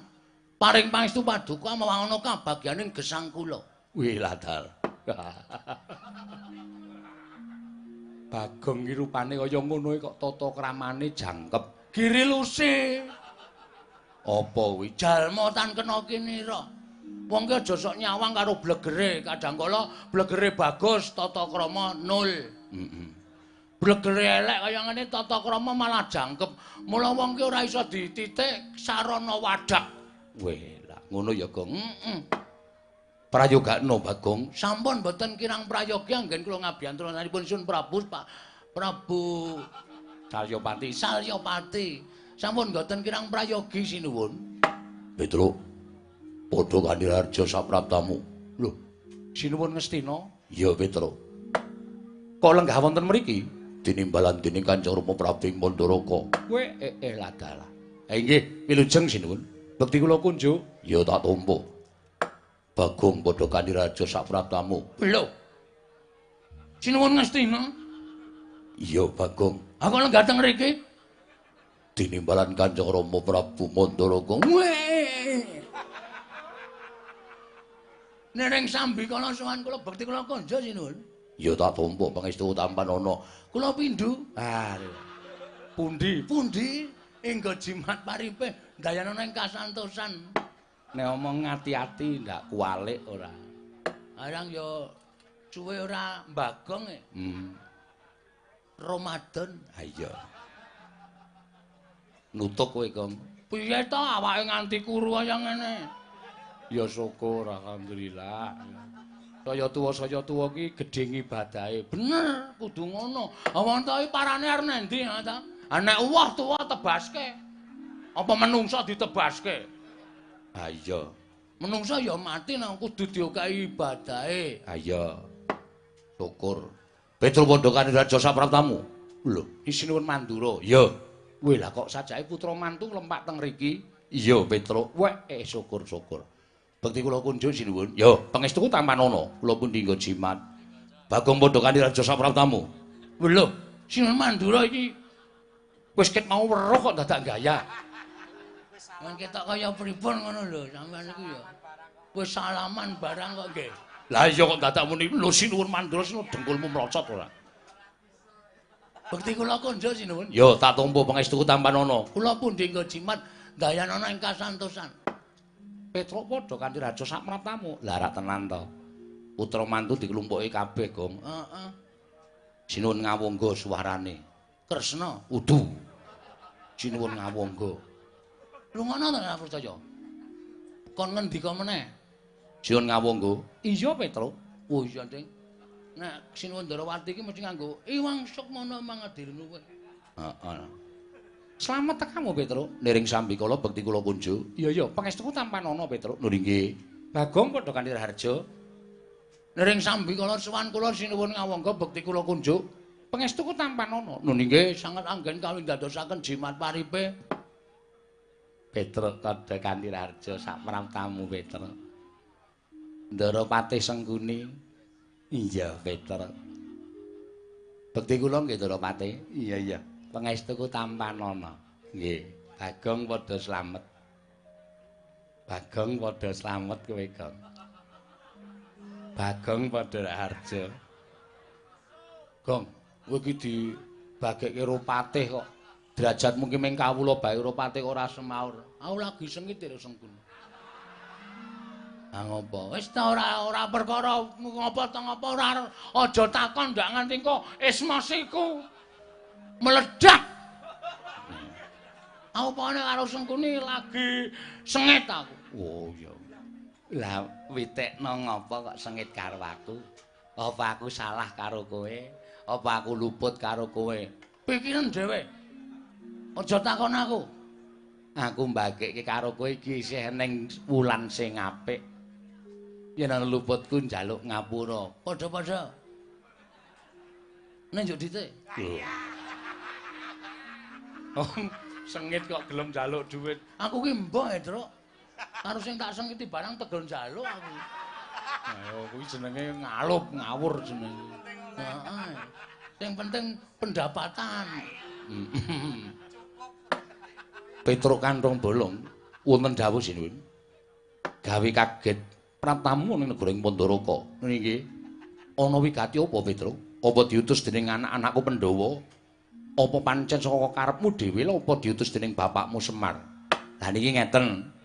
Paring pangestu paduka mawon kabagyaning gesang kula. Wiladal. Bagong iki rupane kaya ngono kok tata kramane jangkep. Giri lusi. Apa kuwi? Jalma tan kena kinira. Wong ki aja sok nyawang karo blegere, kadangkala blegere bagus tata krama nol. Blegere elek kaya ngene tata krama malah jangkep. Mula wong ki ora iso dititik sarana wadak. Weh, lah ngono ya, Gong. Prayogakno, Bagong. Sampun mboten kirang prayogi anggen kula ngabiyantunanipun Sun Prabu Salyapati. Sampun mboten kirang prayogi sinuwun. Petruk. Padha kanthi Harja Sapraptamu. Lho, sinuwun Ngastina? Ya, Petruk. Kok lenggah wonten mriki? Tinimbalan dening Kanjeng Rama Prabu ing Mandaraka. Kowe ladalah. Inggih, wilujeng sinuwun. Bekti kula kunjuk, ya tak tampa. Bagong padha kanthi Harja Sapraptamu. Lho. Sinuwun Ngastina? Iya, Bagong. Aku lenggah teng mriki. Tinimbalan Kanjeng Rama Prabu Mandaraga. Nering sambi kala sowan kula bekti kula kanja sinuwun. Ya tak tampa pangestu tampan ana. Kula pindho. Pundi? Pundi enggo jimat paripe dayana ing kasantosan. Nek omong ati-ati ndak kualik ora. Arang ya suwe ora mbagong e. Ramadan. Ha iya. Nutuk kowe, Gong. Piye to awake nganti kuru kaya ngene? Ya syukur alhamdulillah. Saya tuwa ki gedhe ngibadahe. Bener, kudu ngono. Wong to iki parane arep nendi ta? Nek uwah tuwa tebaske. Apa menungso ditebaske? Ha iya. Menungso ya mati nang kudu diokahi ibadahe. Ha iya. Syukur. Petro padha karo Raja Sapraptamu. Lho, isinuwun Mandura. Ya. Kowe lah kok sajake putra mantu lempak teng mriki? Iya, Petro. Syukur-syukur. Bekti kula kunjuk sinuwun. Ya, pangestuku tampan ana. Kula pun dinggo jimat. Bagong padha karo Raja Sapraptamu. Lho, sinuwun Mandura iki wis ket mau weruh kok dadak gaya. Men ketok kaya pripun ngono lho, sampean iku ya. Wis salaman barang kok nggih. Lah iya kok dadak muni lho sinuwun Mandura sinu dengkulmu mrocot ora. Bekti kula kunjuk sinuwun. Ya, tak tampa pangestuku tampan ana. Kula pundhi nggo jimat dayanana ing kasantosan. Petro padha kanthi Raja Sapraptamu. Lah ra tenan to. Putra mantu dikelumpuki kabeh, Gong. Heeh. Sinuwun ngawangga suwarane. Kresna. Udu. Sinuwun ngawangga. Lungono ta ora percaya? Kon ngendika meneh. Sinuwun ngawangga. Iya, Petro. Oh iya, Ding. Nek Sinuwun Darawati iki mesti nganggo Iwang Sukmana mangadirnu kowe. Heeh. Slamet tekamu, Petro. Niring sambikala bekti kula kunjuk. Iya, pangestuku tampan ana, Petro. Lho nggih. Bagong padha kanthi Harja. Niring sambikala sowan kula sinuwun ngawangga bekti kula kunjuk. Pangestuku tampan ana. Lho nggih sanget anggen kawin dadosaken jimat paripe. Petro padha kanthi Harja Sapraptamu, Petro. Ndara Patih Sengkuni. Iya, Petro. Bekti kula nggih Ndara Patih. Iya. Pangestuku tampan ana. Nggih, Bagong padha slamet. Bagong padha slamet kowe, Gong. Bagong padha Harja. Gong, kowe iki dibagekke Ropatih kok. Derajatmu ki mung kawula bae Ropatih ora semaur. Aku lagi sengit karo Sengkuni. Ah ngopo? Wis ta ora perkara ngopo ta ngopo ora aja takon ndak nganti kok esmosiku meledak. Aku pone karo Sengkuni lagi sengit aku. Oh iya. Lah witekno ngopo kok sengit karo aku? Apa aku salah karo kowe? Apa aku luput karo kowe? Pikiran dhewe. Aja takon aku. Aku mbagekke karo kowe iki isih ning wulan sing apik. Yen ana luputku njaluk ngapura. Padha-padha. Nek njuk dite. Sengit kok gelem njaluk dhuwit. Aku ki mbok, Truk. Karo sing tak sengiti barang tegel njaluk aku. Ayo kuwi jenenge ngalup, ngawur jenenge. Heeh. Sing penting pendapatan. Petruk kantong bolong wonten dawuh sinuwun. Gawe kaget pratamu ning negoring Pandharaka. Nggih. Ana wigati apa, Petruk? Apa diutus dening anak-anakku Pandhawa? Apa pancen saka karepmu dhewe lho apa diutus dening bapakmu Semar? Lah niki ngeten.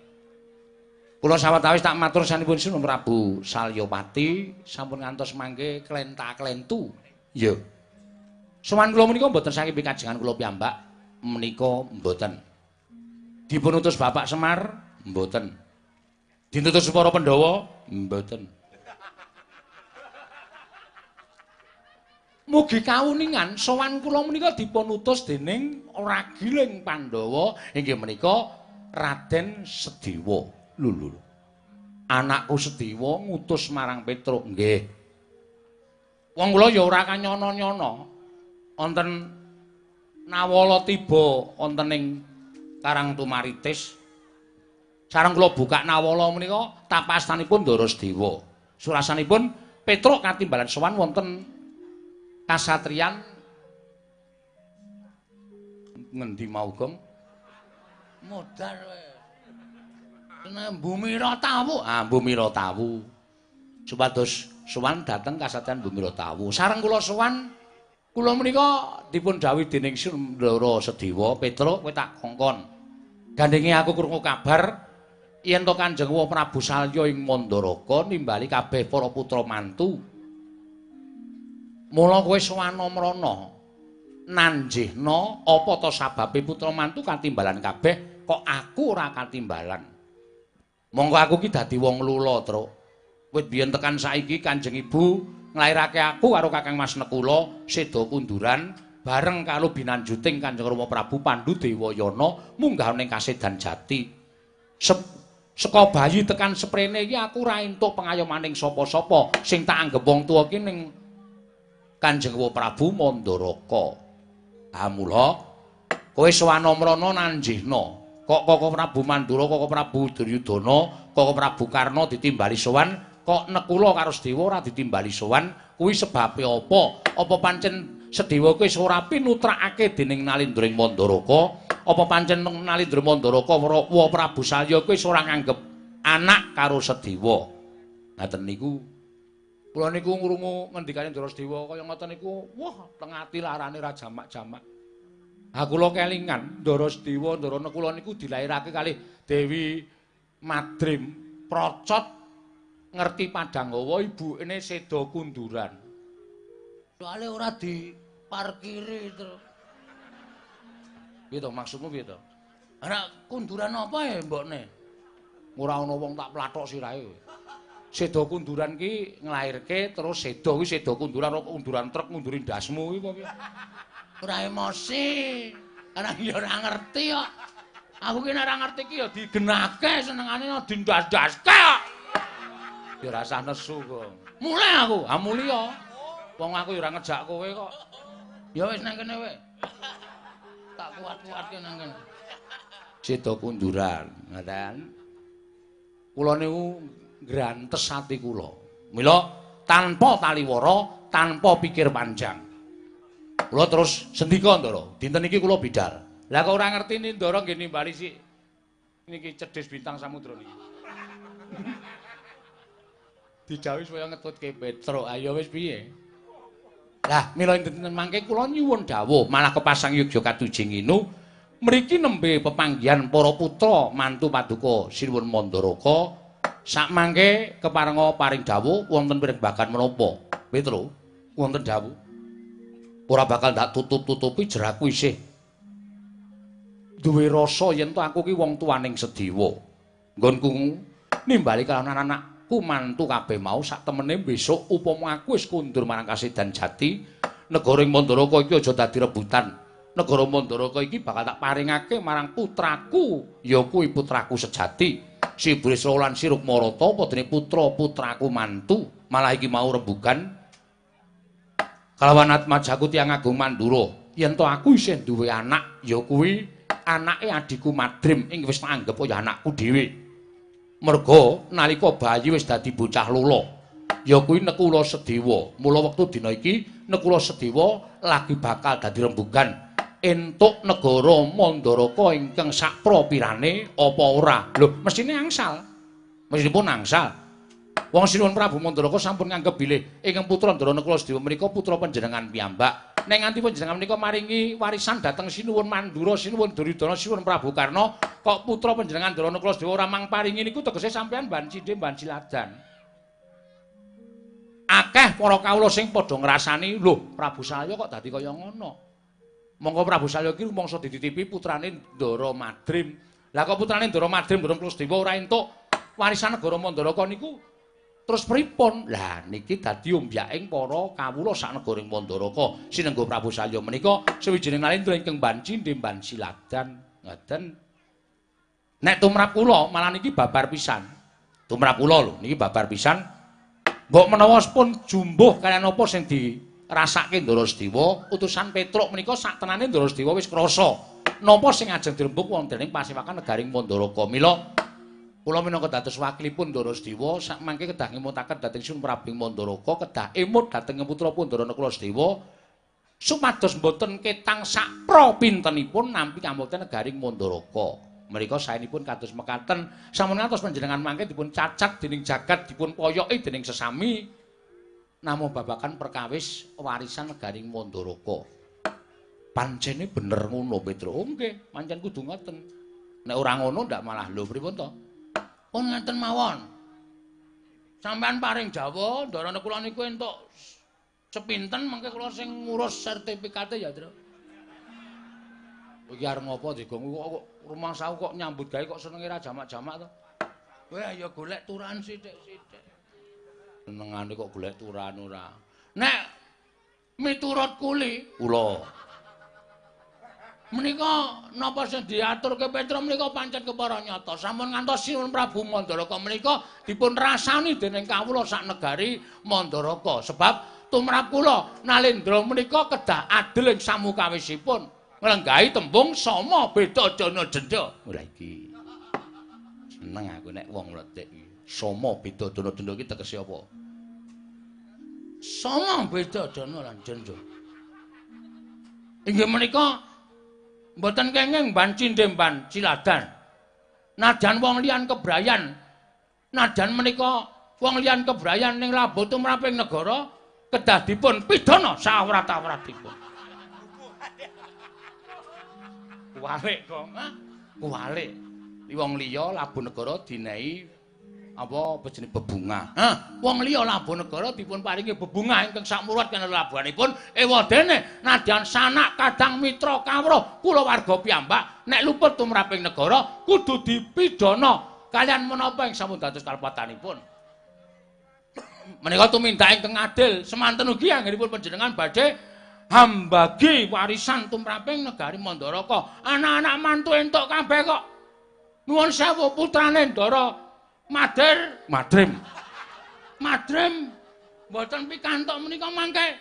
Kula sawetawis tak matur sanipun Sinuwun Prabu Salyapati sampun ngantos mangke klenta-klentu. Iya. Sowan kula menika mboten saking pikajengan kula piyambak menika mboten. Dipun utus Bapak Semar mboten. Dinutus para Pandhawa mboten. Mugi kawuningan sowan kula menika dipun utus dening ragiling Pandhawa inggih menika Raden Sedewa. Lho. Anakku Sedewa ngutus marang Petruk nggih. Wong kula ya ora kanyono-nyono. Wonten nawala tiba wonten ing Karang Tumaritis. Sareng kula buka nawala menika tapastanipun Ndara Sedewa. Surasanipun Petruk katimbalan sowan wonten kasatriyan Ngendi mau, Gong? Modar kowe. Tenan Bumira Tawu. Ah, Bumira Tawu. Supados sowan dhateng kasatriyan Bumira Tawu. Sareng kula sowan kula menika dipun dhawuhi dening Sundara Sedewa, Petruk kowe tak kongkon. Gandenge aku krungu kabar yen to Kanjeng Prabu Salya ing Mandaraka nimbali kabeh para putra mantu. Mula kowe sowana mrana nanjihna apa to sababe putra mantu katimbalan kabeh kok aku ora katimbalan. Monggo aku ki dadi wong lula, Truk. Wit biyen tekan saiki Kanjeng Ibu nglairake aku karo Kakang Mas Nekula seda kunduran bareng karo binanjuting Kanjeng Rama Prabu Pandhu Dewayana munggah ning Kasedan Jati. Seka bayi tekan seprene iki aku ora entuk pengayomaning sapa-sapa sing tak anggep wong tuwa ki ning Kanjeng Prabu Mandaraka. Ah mula kowe sowana mrana nanjihna kok Prabu Mandura, kok Prabu Duryudana, kok Prabu Karna ditimbali sowan, kok Nekula karo Sedewa ora ditimbali sowan, kuwi sebabe apa? Apa pancen Sedewa kuwi ora pinutrakake dening Nalindra ing Mandaraka? Apa pancen Nalindra Mandaraka wa Prabu Salya kuwi ora nganggep anak karo Sedewa? Ngaten niku. Kula niku ngrungu ngendikane Ndara Sedewa kaya ngoten niku, wah teng ati larane ra jamak-jamak. Aku kula kelingan Ndara Sedewa, Ndara Nekula niku dilairake kalih Dewi Madrim Procot ngerti Padanggawa ibune seda kunduran. Soale ora diparkiri terus. Piye to maksudmu piye to? Ana kunduran apa ya mbokne? Ora ana wong tak plathok sirahe. Seda kunduran ki nglairke terus seda kuwi seda kunduran truk ngundurin dasmu kuwi apa piye? Ora emosi. Ana ya ora ngerti kok. Aku ki nek ora ngerti ki ya digenake senengane dindas-daske kok. Ya ora usah nesu kok. Mulai aku, Mulia. Wong aku ya ora ngejak kowe kok. ya wis nang kene wae. Tak kuat-kuatke nang kene. Seda kunduran, ngoten. Kula niku ngrantes ati kula. Mila tanpa taliwara, tanpa pikir panjang. Kula terus sendika Ndara, dinten iki kula bidal. Lah kok ora ngerti ni Ndara nggih nimbali sik. Niki cedhis bintang samudra niki. Dijawis supaya ngetutke Petruk. Ayo wis piye? Lah mila dinten mangke kula nyuwun dawuh malah kepasang Yogya Katujinginu mriki nembe pepanggihan para putra mantu paduka Sinuwun Mandaraka sak mangke keparenga paring dawuh wonten pirembagan menapa. Petruk, wonten dawuh. Ora bakal ndak tutup-tutupi jeraku isih duwe rasa yen to aku ki wong tuwaning Sedewa. Nggonku nimbali kalawan anak-anakku mantu kabeh mau sak temene besok upama aku wis kundur marang Kasedan Jati, negara ing Mandaraka iki aja dadi rebutan. Negara Mandaraka iki bakal tak paringake marang putraku, ya kuwi putraku sejati. Si Bresra lan Si Rukmarata padane putra-putraku mantu, malah iki mau rembugan kalawan atmajaku Tiyang Agung Mandura. Yen to aku isih duwe anak, ya kuwi anake adhiku Madrim ing wis tak anggap kaya anakku dhewe. Merga nalika bayi wis dadi bocah lula, ya kuwi Nekula Sedewa. Mula wektu dina iki Nekula Sedewa lagi bakal dadi rembugan entuk negara Mandaraka ingkang saprapirane apa ora. Lho, mestine angsal. Mestinipun angsal. Wong Sinuwun Prabu Mandaraka sampun nganggep bilih ingkang putra Ndara Nekula Sedewa menika putra panjenengan piyambak. Nek nganti panjenengan menika maringi warisan dhateng Sinuwun Mandura, Sinuwun Duryudana, Sinuwun Prabu Karna, kok putra panjenengan Ndara Nekula Sedewa ora mangparingi niku tegese sampeyan ban cindhe ban ciladan. Akeh para kawula sing padha ngrasani, lho, Prabu Salya kok dadi kaya ngono. Monggo Prabu Salya iki rumangsa dititipi putrane Ndara Madrim. Lah kok putrane Ndara Madrim Ndara Nekula Sedewa ora entuk warisan negara Mandaraka niku terus pripun? Lah niki dadi ombyaking para kawula sak negaring Mandaraka. Sinengga Prabu Salya menika sawijining nalendra ingkang banci ndemban siladan. Ngoten. Nek tumrap kula malah niki babar pisan. Tumrap kula lho niki babar pisan. Mbok menawa pun jumbuh kaliyan apa sing dirasake Ndara Sedewa, utusan Petruk menika sak tenane Ndara Sedewa wis krasa napa sing ajeng dirembug wonten ing pasewakan negaring Mandaraka. Mila kula minangka dados wakilipun Ndara Sedewa sak mangke kedah ngemutaken dhateng Sinuwun Prabu Mandaraka kedah emut dhateng putra Ndara Nekula Sedewa supados boten ketang sak pro pintenipun nampi kambekten negaring Mandaraka. Menika saenipun kados mekaten, sampun ngantos panjenengan mangke dipun cacat dening jagat, dipun poyoki dening sesami namung babakan perkawis warisan negaring Mandaraka. Pancene bener ngono, Petro. Oh nggih, pancen kudu ngoten. Nek ora ngono ndak malah lho pripun to? Pun ngeten mawon. Sampeyan paring Jawa, ndarane kula niku entuk sepinten mengke kula sing ngurus sertifikate ya, Tru. Iki arep ngopo digonggu kok rumah sawu kok nyambut gawe kok senenge ra jamak-jamak to. Kowe ya golek turan sithik-sithik. Senengane kok golek turan ora. Nek miturut kula menika napa sing diaturke Petra menika pancen kepara nyata. Sampun ngantos Sinuwun Prabu Mandaraka menika dipun rasani dening kawula sak negari Mandaraka. Sebab tumrap kula Nalendra menika kedah adil ing samukawisipun nglenggahi tembung sama beda dana denda. Lha iki seneng aku nek wong mletik iki. Sama beda dana denda iki tegese apa? Sama beda dana lan denda. Inggih menika mboten kenging mban cindemban ciladan. Najan wong liyan kebrayan. Najan menika wong liyan kebrayan ning labuh tumraping negara kedah dipun pidana sawrat-awratipun. Kuwalik kok, kuwalik. Wong liya labuh negara dinehi apa jenenge bebungah. Wong liya labuh negara dipun paringi bebungah ingkang sakmurat kena labuhanipun ewadene nadyan sanak kadang mitra kawruh kulawarga piyambak nek luput tumraping negara kudu dipidana kalian menapa ing sampun dados kalepatanipun. Menika tumindak ingkang adil semanten ugi anggenipun panjenengan badhe hambagi warisan tumraping negari Mandaraka. Anak-anak mantu entuk kabeh kok. Nuwun sewu putrane Ndara Madrim mboten pikantuk menika mangke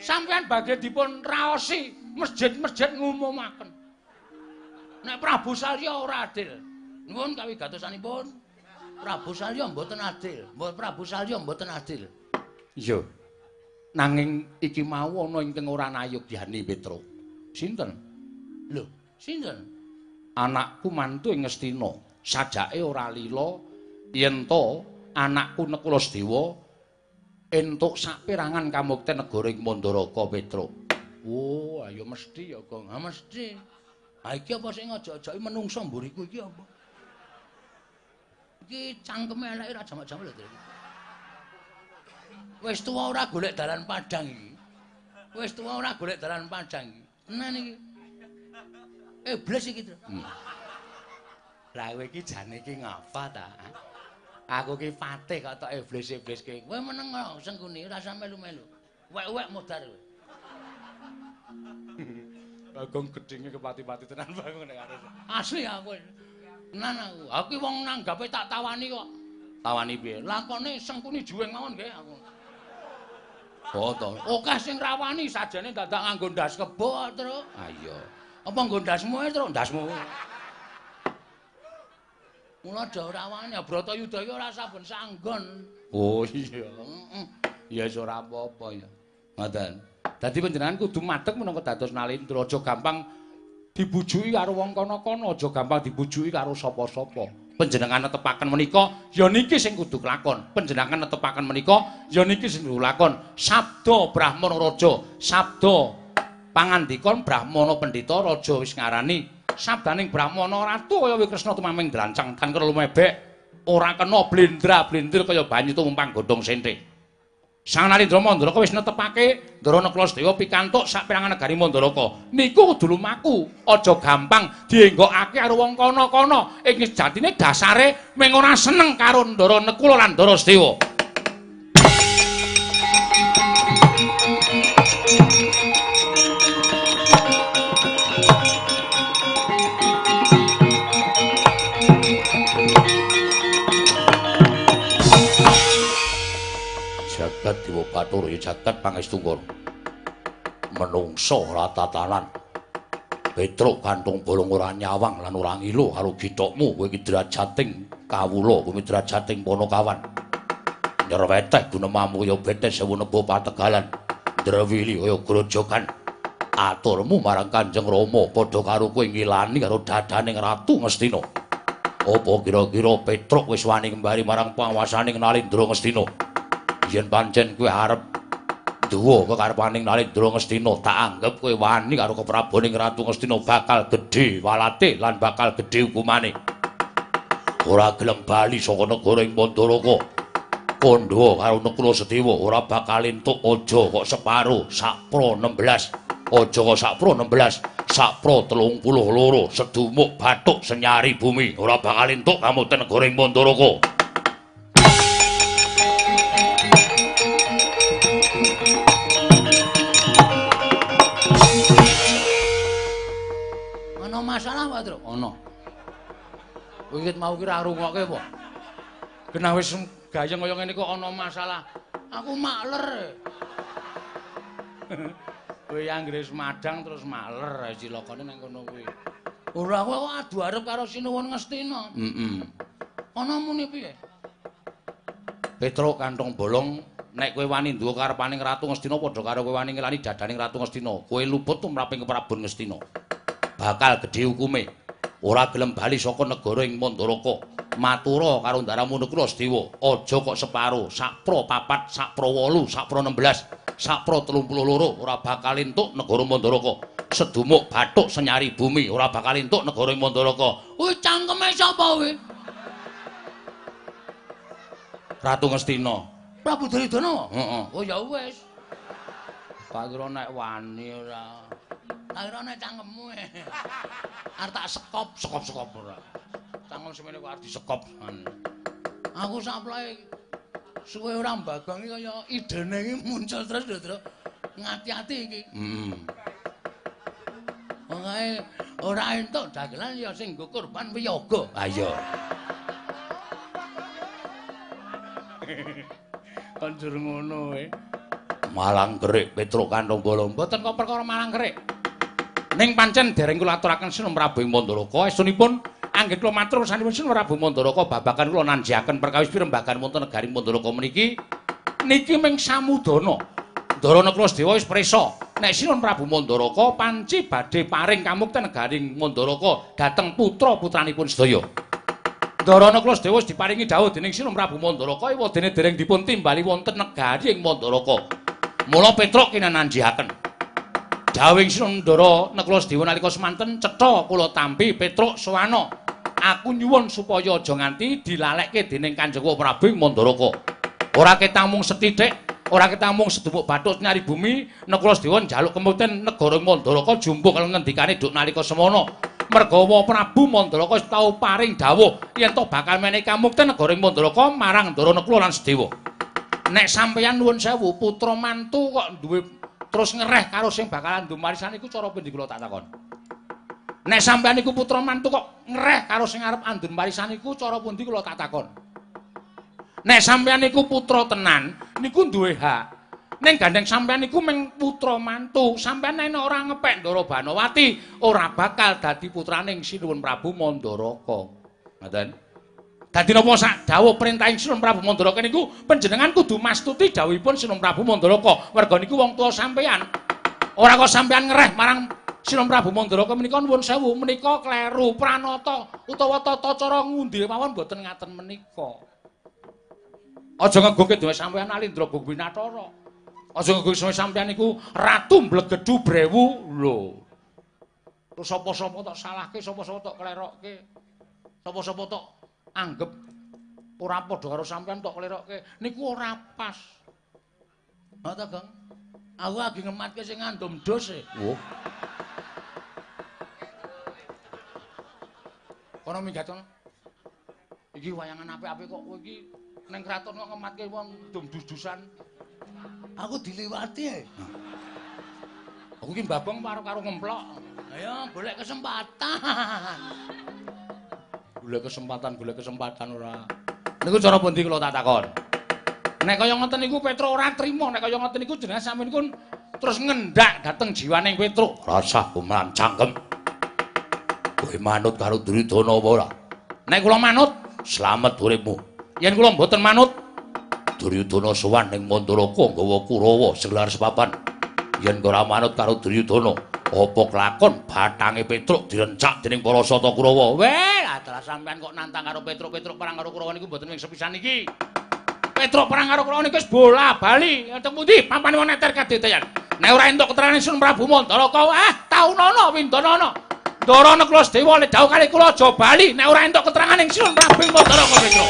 sampeyan badhe dipun raosi masjid-masjid ngumumaken nek Prabu Salya ora adil nuwun kawigatosanipun Prabu Salya mboten adil Prabu Salya mboten adil iya nanging iki mau ana ingkang ora nayogyani Petra sinten lho sinten anakku mantu ing Ngastina sajake ora lila yen to anakku Nekulasdewa entuk saperangan kamukten negara ing Mandaraka Petra. Oh, ayo mesti ya, Kang. Ha mesti. Ha iki apa sing aja-ajake menungso mburiku iki apa? Iki cangkeme eleke ra jamak-jamak lho, Tru. Wis tuwa ora golek dalan padang iki. Wis tuwa ora golek dalan padang iki. Tenan iki. Iblis iki, Tru. Lah kowe iki jane iki ngapa ta? Aku ki patih kok tok iblis-iblis ki. Kowe meneng kok sengkuni ora sampe melu-melu. Wek-wek modar kowe. Agong gedhinge kepati-pati tenan bangun nek arep. Asli aku. Tenan aku. Aku ki wong nanggape tak tawani kok. Tawani piye? Lakone sengkuni juweng mawon nggih aku. Oh to. Akeh sing rawani sajane dadak nganggo ndas kebo, Tru. Ah iya. Apa nggo ndasmu, Tru? Ndasmu. Mula do ora wani, Bratayuda ora saben sanggon. Oh iya. Ya wis ora apa-apa ya. Ngoten. Dadi panjenengan kudu madheg menangka dados Nalendra, aja gampang dibujuki karo wong kana-kana, aja gampang dibujuki karo sapa-sapa. Panjenengan netepaken menika, ya niki sing kudu kelakon. Panjenengan netepaken menika, ya niki sing kudu kelakon. Sabda Brahmana Raja, sabda pangandikon Brahmana Pendhita Raja wis ngarani sabdaning Brahmana ratu kaya Wikresna tumaming drancang tan karo lumebek ora kena blendra-blendir kaya banyu tumumpang godhong senthe. Sang Nalendra Mandaraka wis netepake Ndara Nekulasdewa pikantuk saperangan negari Mandaraka. Niku kudu lumaku, aja gampang dienggokake karo wong kana-kana. Ing sejatine dasare mung ora seneng karo Ndara Nekula lan Ndara Sedewa. Jagat Dewa Bathara ya jagat pangestungkun. Menungsa ora tatanan. Petruk kantung bolong ora nyawang lan ora ngilu karo githokmu kowe iki drajating kawula, kowe drajating Panakawan. Nyer weteh gunemamu kaya betes sewu nebo pategalan. Ndrawili kaya grojogan. aturmu marang Kanjeng Rama padha karo kowe ngilani karo dadaning Ratu Ngastina. Apa kira-kira Petruk wis wani kembali marang panguwasaning Nalendra Ngastina? Yen pancen kowe arep duwa kekarepaning Nalendra Ngastina, tak anggap kowe wani karo keprabaning Ratu Ngastina bakal gedhe walate lan bakal gedhe hukumane. Ora gelem bali saka negara ing Mandaraka. Kandha karo Nekula Sedewa ora bakal entuk aja kok separo sakpro 16. Aja kok sakpro 16, sakpro 32 sedumuk bathuk senyari bumi ora bakal entuk kamuten negara ing Mandaraka. Ana masalah, Pak Tru? Ana. Kowe iki mau kira rungokke apa? Genah wis gayeng kaya ngene kok ana masalah. Aku makler. Kowe anggere madang terus makler cilakane nang kono kuwi. Ora kowe kok adu arep karo Sinuwun Ngastina. Ana muni piye? Petruk kantong bolong nek kowe wani nduwa karepaning Ratu Ngastina padha karo kowe wani ngelani dadaning Ratu Ngastina, kowe luput tumraping keprabon Ngastina. Bakal gedhe hukume. Ora gelem bali saka negara ing Mandaraka. Matura karo Ndaramu Nekula Sedewa, aja kok separo, sakpro 4, sakpro 8, sakpro 16, sakpro 32 ora bakal entuk negara Mandaraka. Sedumuk bathuk senyari bumi ora bakal entuk negara Mandaraka. Kuwi cangkeme sapa kuwi? Ratu Ngastina. Prabu Duryudana? Heeh. Oh ya wis. Tak kira nek wani ora. Tak kira nek cangkemmu. Arep tak sekop ora. Cangkem semene kok arep disekop. Aku saplae suwe ora mbagongi kaya idene iki muncul terus lho, Tru. Ngati-ati iki. Pokoke ora entuk dagelan ya sing nggo kurban wiyaga. Ha iya. Kanjur ngono we. Malang kerik Petruk kantong bolong. Mboten kok perkara malang kerik. Ning pancen dereng kula aturaken Sinuwun Prabu ing Mandaraka, estunipun anggih kula matur sanipun Sinuwun Prabu Mandaraka babagan kula nanjiaken perkawis pirembagan wonten negari Mandaraka meniki niki ming samudana. Ndara Nekula Sedewa wis prisa nek Sinuwun Prabu Mandaraka panci badhe paring kamukten negari Mandaraka dhateng putra-putranipun sedaya. Ndara Nekula Sedewa wis diparingi dawuh dening Sinuwun Prabu Mandaraka ewadene dereng dipun timbali wonten negari ing Mandaraka. Mula Petruk kinananjihaken dawuhing Sinuwun Ndara Nekula Sedewa nalika semanten cetha kula tampi Petruk Sawana. Aku nyuwun supaya aja nganti dilalekke dening Kanjeng Prabu ing Mandaraka. Ora ketang mung sethithik, ora ketang mung sedumuk bathuk nyari bumi, Nekula Sedewa njaluk kemukten negara Mandaraka jumbuh kala ngendikane duk nalika semono. Merga Prabu Mandaraka wis tau paring dawuh yen to bakal menehi kamukten negara Mandaraka marang Ndara Nekula lan Sedewa. Nek sampeyan nuwun sewu putra mantu kok duwe terus ngereh karo sing bakalan ndumarisan iku cara pundi kula tak takon. Nek sampeyan iku putra mantu kok ngereh karo sing arep andun warisan iku cara pundi kula tak takon. Nek sampeyan iku putra tenan niku duwe hak. Ning gandeng sampeyan iku mung putra mantu, sampeyan nek ora ngepek Ndara Banawati ora bakal dadi putraning Sinuwun Prabu Mandaraka. Ngoten. Dadi napa sak dawuh perintahing Sinuwun Prabu Mandaraka niku panjenengan kudu mastuti dawuhipun Sinuwun Prabu Mandaraka. Merga niku wong tuwa sampeyan. Ora kok sampeyan ngereh marang Sinuwun Prabu Mandaraka menika nuwun sewu menika kleru pranata utawa tata cara ngundi mawon boten ngaten menika. Aja ngegoke dhewe sampeyan Alindra Bungwinatara. Aja ngegoke sampeyan iku ratu mblegedhu brewu lho. Terus sapa-sapa tok salahke, sapa-sapa tok klerokke. Sapa-sapa tok anggep ora padha karo sampeyan tok klerokke niku ora pas. Ha ta, Gang? Aku lagi ngematke sing ngandum dos e. Oh. Kono minggat kono. Iki wayangan apik-apik kok kowe iki ning kraton kok ngematke wong dum dus-dusan. Aku diliwati e. Aku iki mbabong karo ngemplok. Ayo golek kesempatan. Golek kesempatan ora. Niku cara pundi kula tak takon. Nek kaya ngoten niku Petruk ora trima, nek kaya ngoten niku jenengan sampeyan niku terus ngendak dhateng jiwaning Petruk. Rasah kumalan cangkem. Kowe manut karo Duryudana apa ora? Nek kula manut, Slamet uripmu. yen kula mboten manut, Duryudana sowan ning Mandaraka nggawa Kurawa sing lar sepapan. yen ora manut karo Duryudana, apa kelakon batange Petruk direncak dening para Sata Kurawa. Weh, adalah sampean kok nantang karo Petruk perang karo Kurawa niku mboten wing sepisan iki. Petruk perang karo Kurawa niku wis bola-bali. Enteng pundi pampane wong neter kadedayan. Nek ora entuk keterangan Sun Prabu Mandaraka, taunana windanana. Ndara Nekula Dewa le dawuh kali kula aja bali nek ora entuk keterangan ing Sun Prabu Mandaraka Petruk.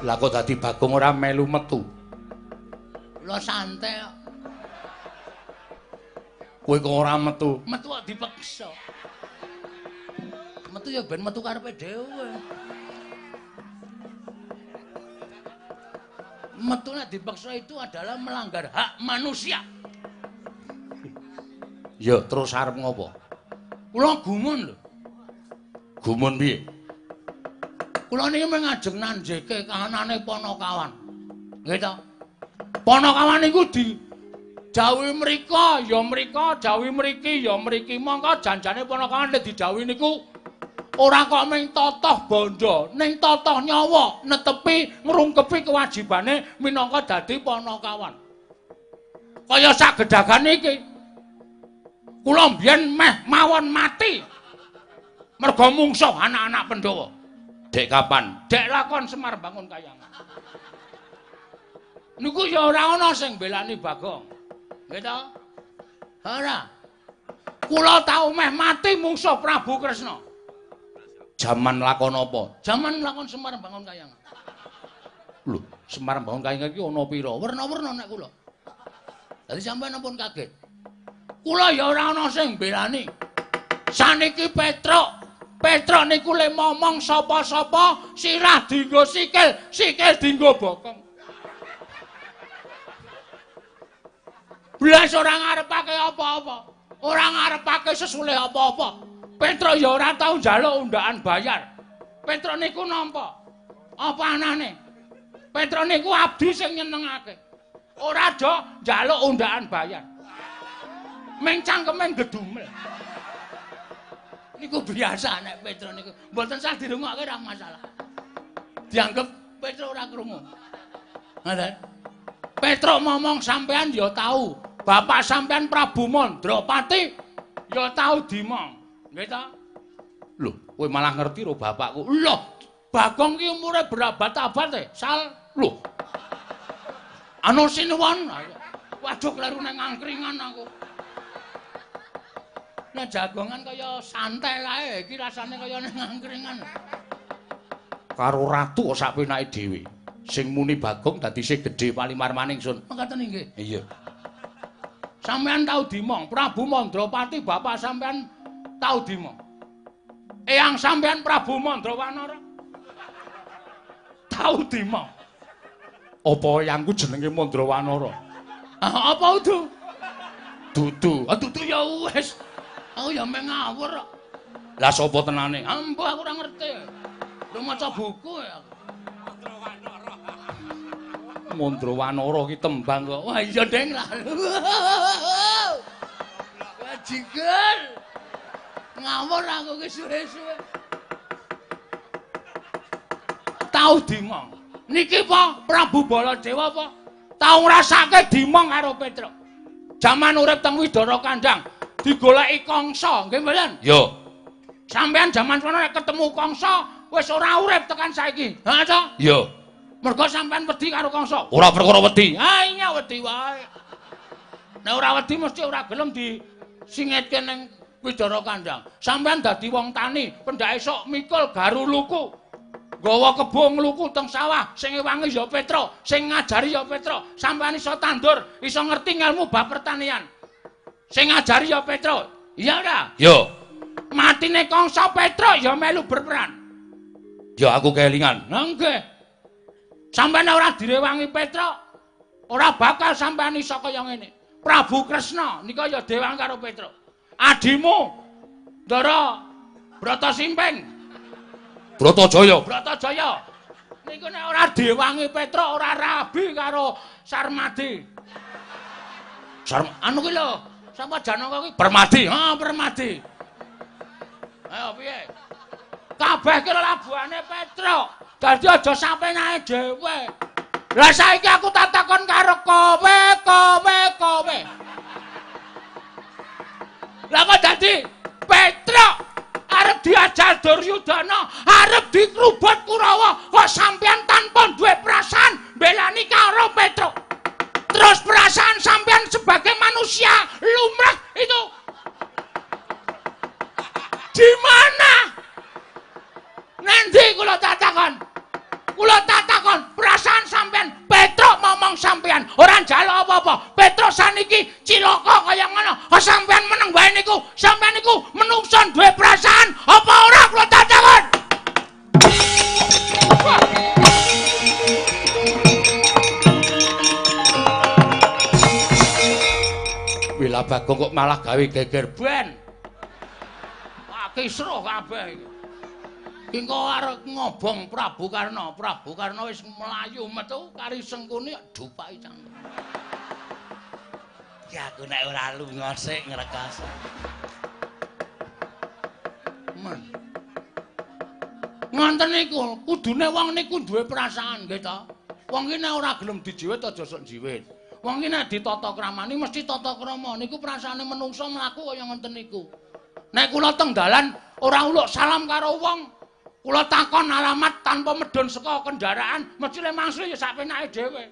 Lah kok dadi Bagong ora melu metu? Lho santai kok. Kowe kok ora metu? Metu kok dipeksa. Metu ya ben metu karepe dhewe. Metu nek dipeksa itu adalah melanggar hak manusia. Ya, terus arep ngopo? Kula gumun lho. Gumun piye? Kula niki mengajeng nanjeke kahanane Panakawan. Nggih to? Panakawan niku dijawuhi mrika, ya mrika, jawuhi mriki, ya mriki. Mongko janjane Panakawan nek dijawuhi niku ora kok mung totoh bondo, ning totoh nyawa, netepi ngrungkepi kewajibane minangka dadi Panakawan. Kaya sagedhagan iki. Kula mbiyen meh mawon mati. Merga mungsuh anak-anak Pandhawa. Dek kapan? Dek lakon Semar Bangun Kayangan. Niku ya ora ana sing belani Bagong. Nggih to? Ora. Kula tau meh mati mungsuh Prabu Kresna. Jaman lakon apa? Jaman lakon Semar Bangun Kayangan. Lho, Semar Bangun Kayangan iki ana pira? Werna-werna nek kula. Dadi sampeyan ampun kaget. Kula ya ora ana sing belani. Saniki Petruk niku le momong sapa-sapa sirah dienggo sikil, sikil dienggo bokong. Blas ora ngarepake apa-apa. Ora ngarepake sesulih apa-apa. Petruk ya ora tau njaluk undakan bayar. Petruk niku nampa? Apa anane? Petruk niku abdi sing nyenengake. Ora do njaluk undakan bayar. Ming cangkeme gedumel. Niku biasa nek Petruk niku. Mboten sah dirungokke ora masalah. Dianggep Petruk ora krungu. Ngoten. Petruk ngomong sampean ya tahu. Bapak sampean Prabu Mandrapati ya tahu dimong. Nggih ta? Lho, kowe malah ngerti ro bapakku. Lho, Bagong ki umure berabad-abad Sal. Lho. Anu sinuwun. Waduh kleru nang angkringan aku. Nek jagongan kaya santai kae, iki rasane kaya ning angkringan. Karo ratu sak penake dhewe. Sing muni Bagong dadi sing gedhe palimarmaning Sun. Ngoten nggih. Iya. Sampeyan tau dimong, Prabu Mandrapati bapak sampeyan tau dimong. Eyang sampeyan Prabu Mandrawanara tau dimong. Apa eyangku jenenge Mandrawanara? Apa udu? Dudu. Dudu ya wis. Aku ya meh ngawur kok. Lah sapa tenane? Ambuh aku ora ngerti. Lu maca buku ya. Mandrawanara ki tembang kok. Wah iya Deng lah. Bajingan. Ngawur aku ki suwe-suwe. Tau dimong. Niki apa? Prabu Baladewa apa? Tau ngrasake dimong karo Petruk. Jaman urip teng Widara Kandang. Digoleki Kangsa, nggih mboten? Yo. Sampeyan jaman kono nek ketemu Kangsa wis ora urip tekan saiki. Ha to? Yo. Mergo sampeyan wedi karo Kangsa. Ora perkara wedi. Ha iya wedi wae. Nek ora wedi mesti ora gelem disingitke ning Widara Kandang. Sampeyan dadi wong tani, pendak esuk mikul garu luku. Gawa kebo ngluku teng sawah, sing ewangi ya Petruk, sing ngajari ya Petruk. Sampeyan iso tandur, iso ngerti ilmu bab pertanian. Sing ngajari ya Petruk. Iya ora? Yo. Matine Kangsa Petruk ya melu berperan. Ya aku kelingan. Nggih. Sampeyan ora direwangi Petruk, ora bakal sampeyan iso kaya ngene. Prabu Kresna nika ya dewang karo Petruk. Adimu Ndara Bratasimping. Bratajaya. Bratajaya. Niku nek ora diwangi Petruk ora rabi karo Sarmadi. Anu kuwi lho, sapa Janaka kuwi? Permadi. Ha, Permadi. Ayo piye? Kabeh ki labuhane Petruk. Dadi aja sampe nae dhewe. Lah saiki aku tak takon karo kowe. Lah kok dadi Petruk arep diajar Duryudana, arep dikrubut Kurawa, kok sampean tanpa duwe perasaan belani karo Petruk. Terus perasaan sampean sebagai manusia lumrah itu di mana? Nanti kula tak takon perasaan sampean Petruk ngomong sampean ora njaluk apa-apa. Petruk saniki cilaka kaya ngono. Kok sampean meneng wae niku? Sampean niku menungso duwe perasaan apa ora kula tak takon? Wila Bagong kok malah gawe geger ben. Wah, kisruh kabeh iki. Engko arep ngobong Prabu Karna. Prabu Karna wis mlayu metu kari sengkune dupaki cangkem. Ya aku nek ora lunga sik ngrekas. Men. Ngoten niku, kudune wong niku duwe perasaan nggih ta. Wong ki nek ora gelem dijiwit aja sok jiwit. Wong ki nek ditata kramani mesti tata krama. Niku perasaane menungso mlaku kaya ngoten niku. Nek kula teng dalan ora uluk salam karo wong, kula takon alamat tanpa medhun saka kendaraan, mesti le mangsul ya sapenake dhewe.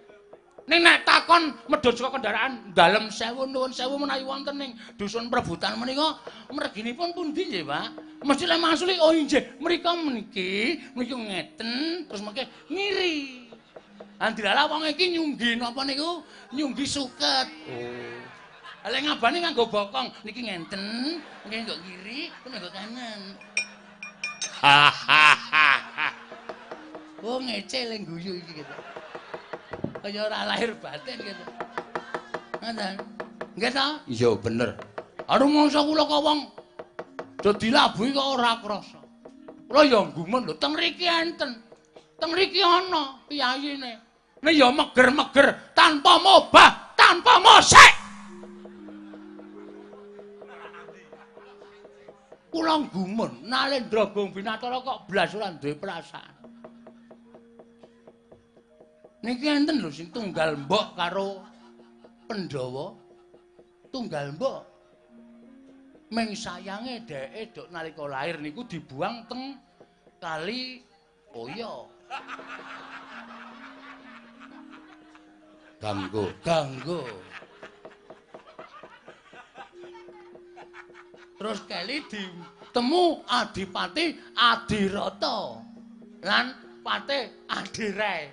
Ning nek takon medhun saka kendaraan, dalem sewu nuwun sewu menawi wonten ning dusun Prebutan menika, mreginipun pundi nggih, Pak? Mesti le mangsul oh nggih, mrika meniki ngeten, terus mengke ngiri. Andilalah wong iki nyunggi napa niku? Nyunggi suket. Oh. Lek ngabane nganggo bokong, niki ngenten, niki nggo kiri, nggo kanan. Oh ngece le guyu iki gitu. Kaya ora lahir batin gitu. Ngoten. Nggih ta? Iya bener. Anu mangsa kula kok wong do dilabuhi kok ora krasa. Kula ya gumun lho teng mriki enten. Teng mriki ana piyayine. Nek ya meger-meger tanpa mobah, tanpa mosek. Kula gumun, Nalendra Gong Binatara kok blas ora duwe perasaan. Niki enten lho sing tunggal mbok karo Pandhawa. Tunggal mbok. Ming sayange dheke dok nalika lahir niku dibuang teng Kali Oya. Ganggo. Terus Kali ditemu Adipati Adirata lan Patih Adirai.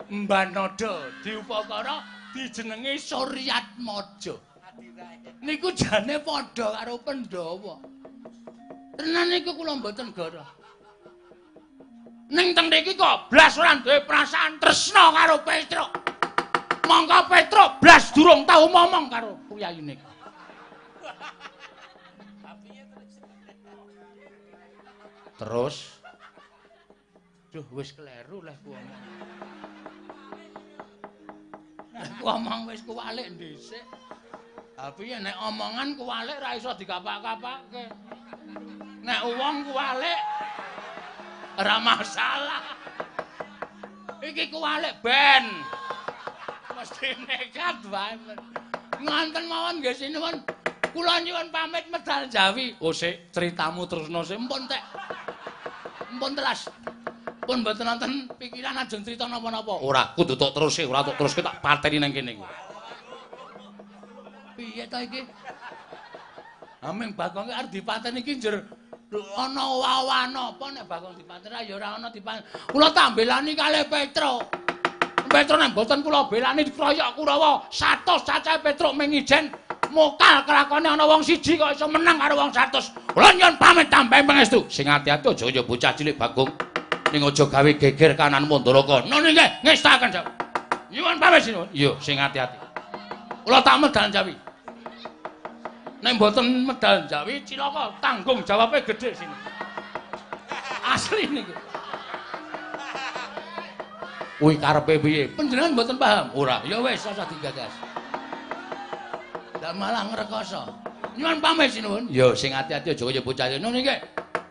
Mbanada diupakara dijenengi Suryatmaja. Niku jane padha karo Pandhawa. Tenan niku kula mboten garah. Ning teng mriki kok blas ora duwe perasaan tresna karo Petruk. Monggo Petruk blas durung tau ngomong karo kuyayine. Terus duh wis kleru leh ku omong. Ku omong wis kuwalik dhisik. Ha piye nek omongan kuwalik ra iso dikapak-kapakke. Nek wong kuwalik ora masalah. Iki kuwalik ben. Mesti nekat wae. Ngonten mawon nggih sinuwun. Kula nyuwun pamit medal Jawi. Oh sik critamu terusno sik empun tek. Empun telas. Pun mboten nonton pikiran ajeng crita napa-napa. Ora kudu tok terus ora tok terus tak pateni nang kene iki. Piye ta iki? Ameng Bagong arep dipateni iki njur ana wawana apa nek Bagong dipateni ya ora ana dipateni. Kula tak mbelani kalih Petruk. Petruk nek mboten kula belani dikroyok Kurawa 100 cacahe Petruk ming ijen mokal kelakone ana wong siji kok iso menang karo wong 100. Kula nyuwun pamit tambahe pangestu. Sing ati-ati aja kaya bocah cilik Bagong. Ning aja gawe geger kanan Mandaraka. Nggih nggih ngestaken Jawi. Nyuwun pamit sinuwun. Iya, sing ati-ati. Kula tak medal Jawi. Nek mboten medal Jawi cilaka tanggung jawabe gedhe sini. asli niku. Kuwi karepe piye? Panjenengan mboten paham? Ora. Ya wis ora digagas. Lah malah ngrekoso. Nyuwun pamit sinuwun. Ya sing ati-ati aja kaya bocah ngono niki.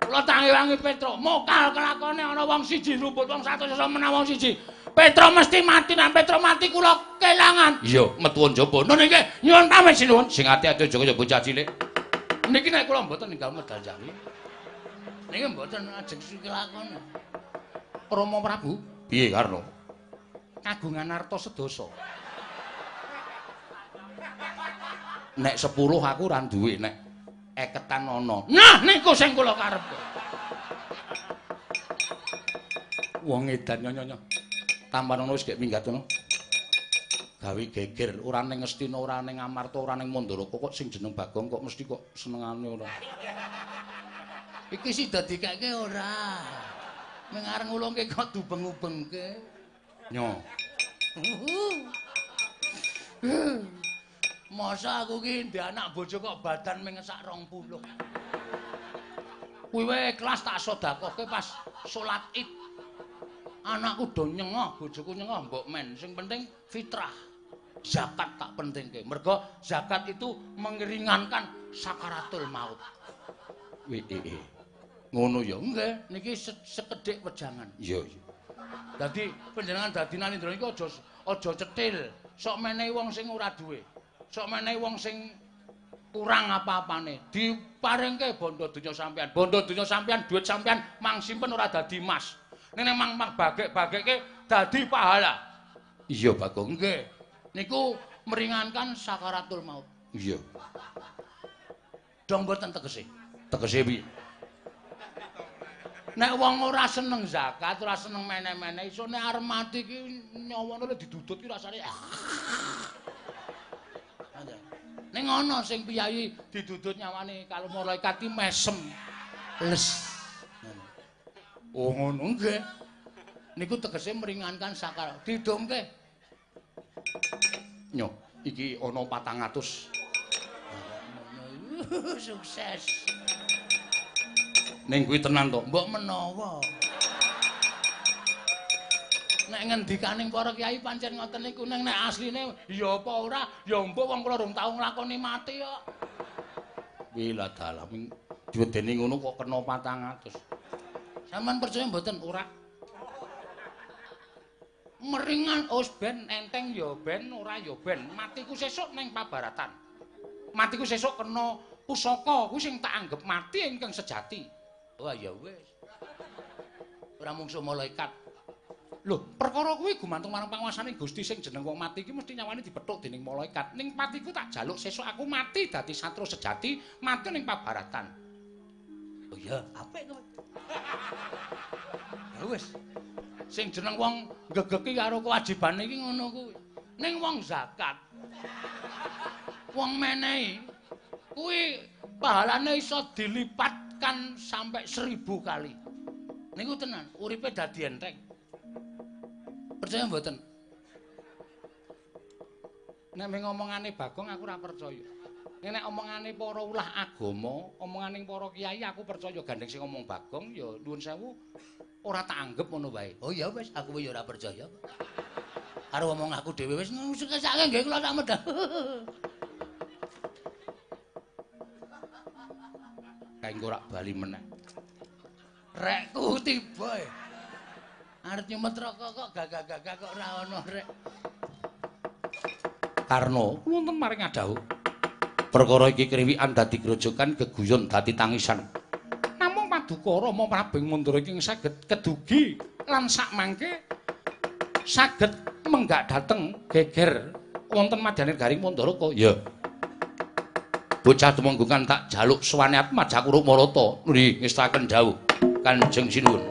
Kula tangi-wangi Petro, mokal kelakone ana wong siji rumput wong 100 menawa wong siji. Petro mesti mati, nek Petro mati kula kelangan. Iya, metu njaba. Nun niki nyuwun pamit sinuwun. Sing ati-ati aja kaya bocah cilik. Niki nek kula mboten ninggal medal jawi. Niki mboten ajeng kelakon. Rama Prabu, piye Karna? Kagungan arta sedasa. Nek 10 aku ora duwe, nek eketan ana. Nah, niku sing kula karep. Wong edan nyonya. Tampan ono wis gek minggat ngono. Gawe geger, ora ning Ngastina, ora ning Amarta, ora ning Mandaraka kok sing jeneng Bagong kok mesti kok senengane ora. Iki sih dadi keke ora. Ning areng ngulungke kok dubeng-ubengke. Nyo. Masa aku ki ndek anak bojo kok badan ming sak 20. Kuwi wae kelas tak sedekahke pas salat Id. Anakku do nyengah, bojoku nyengah mbok men. Sing penting fitrah. Zakat tak pentingke. Mergo zakat itu mengeringankan sakaratul maut. Ngono ya nggih, niki sekedhik wejangan. Iya, iya. Dadi panjenengan dadi Nalindra iki aja cetil. Sok menehi wong sing ora duwe. Sok menehi wong sing kurang apa-apane. Diparingke bondo donya sampean. Bondo donya sampean, duit sampean mang simpen ora dadi emas. Nek mang bagek-bagekke dadi pahala. Iya, Bagong. Nggih. Niku meringankan sakaratul maut. Iya. Dong mboten tegese. Tegese piye? Nek wong ora seneng zakat, ora seneng mene-mene, iso nek arep mati ki nyawane didudut ki rasane. Ning ana sing piyayi didudut nyawane kalau malaikat ki mesem. Les. Oh ngono nggih. Niku tegese meringankan sakaratul. Didongke. Nyo, iki ana 400. Sukses. Ning kuwi tenan to, mbok menawa. Nek ngendikaning para kiai pancen ngoten niku ning nek asline ya apa ora, ya mbok wong kula durung tau nglakoni mati kok. Kuwi la dalam diwedeni ngono kok kena 400. Saman percaya mboten ora? Meringan ben enteng ya ben ora ya ben. Matiku sesuk ning pabaratan. Matiku sesuk kena pusaka kuwi sing tak anggap mati ingkang sejati. Wah ya wis. Ora mungsuh malaikat. Lho, perkara kuwi gumantung marang panguwasane Gusti sing jeneng wong mati iki mesti nyawane dipethuk dening malaikat. Ning patiku tak jaluk sesuk aku mati dadi satru sejati, mati ning pabaratan. Oh iya, apik kowe. Ya wis. Sing jeneng wong gegeki karo kewajibane iki ngono kuwi. Ning wong zakat. Wong menehi kuwi pahalane iso dilipatkan sampai 1000 kali. Niku tenan, uripe dadi enteng. Percaya mboten? Nek ngomongane Bagong aku ora percaya. Nek omongane para ulah agama, omongane para kiai aku percaya gandeng sing ngomong Bagong ya nuwun sewu ora tak anggap ngono wae. Oh ya wis, aku ya ora percaya. Karo ngomong aku dhewe wis sesake nggih kula tak medal. Kanggo rak bali meneh. Rekku tiba. Arep nyumet rokok kok gagah-gagah kok ora ono rek. Karna wonten maring adhahu. Perkara iki kriwikan dadi grojokan geguyon dadi tangisan. Namung Paduka Rama Prabing Mandura iki saged kedugi lan sak mangke saged menggak dateng geger wonten Madanir Garing Mandaraka. Ya. Bocah tumenggungan tak jaluk suwane Atma Jakuruk Marata nuli ngestaken dawuh Kanjeng Sinuwun.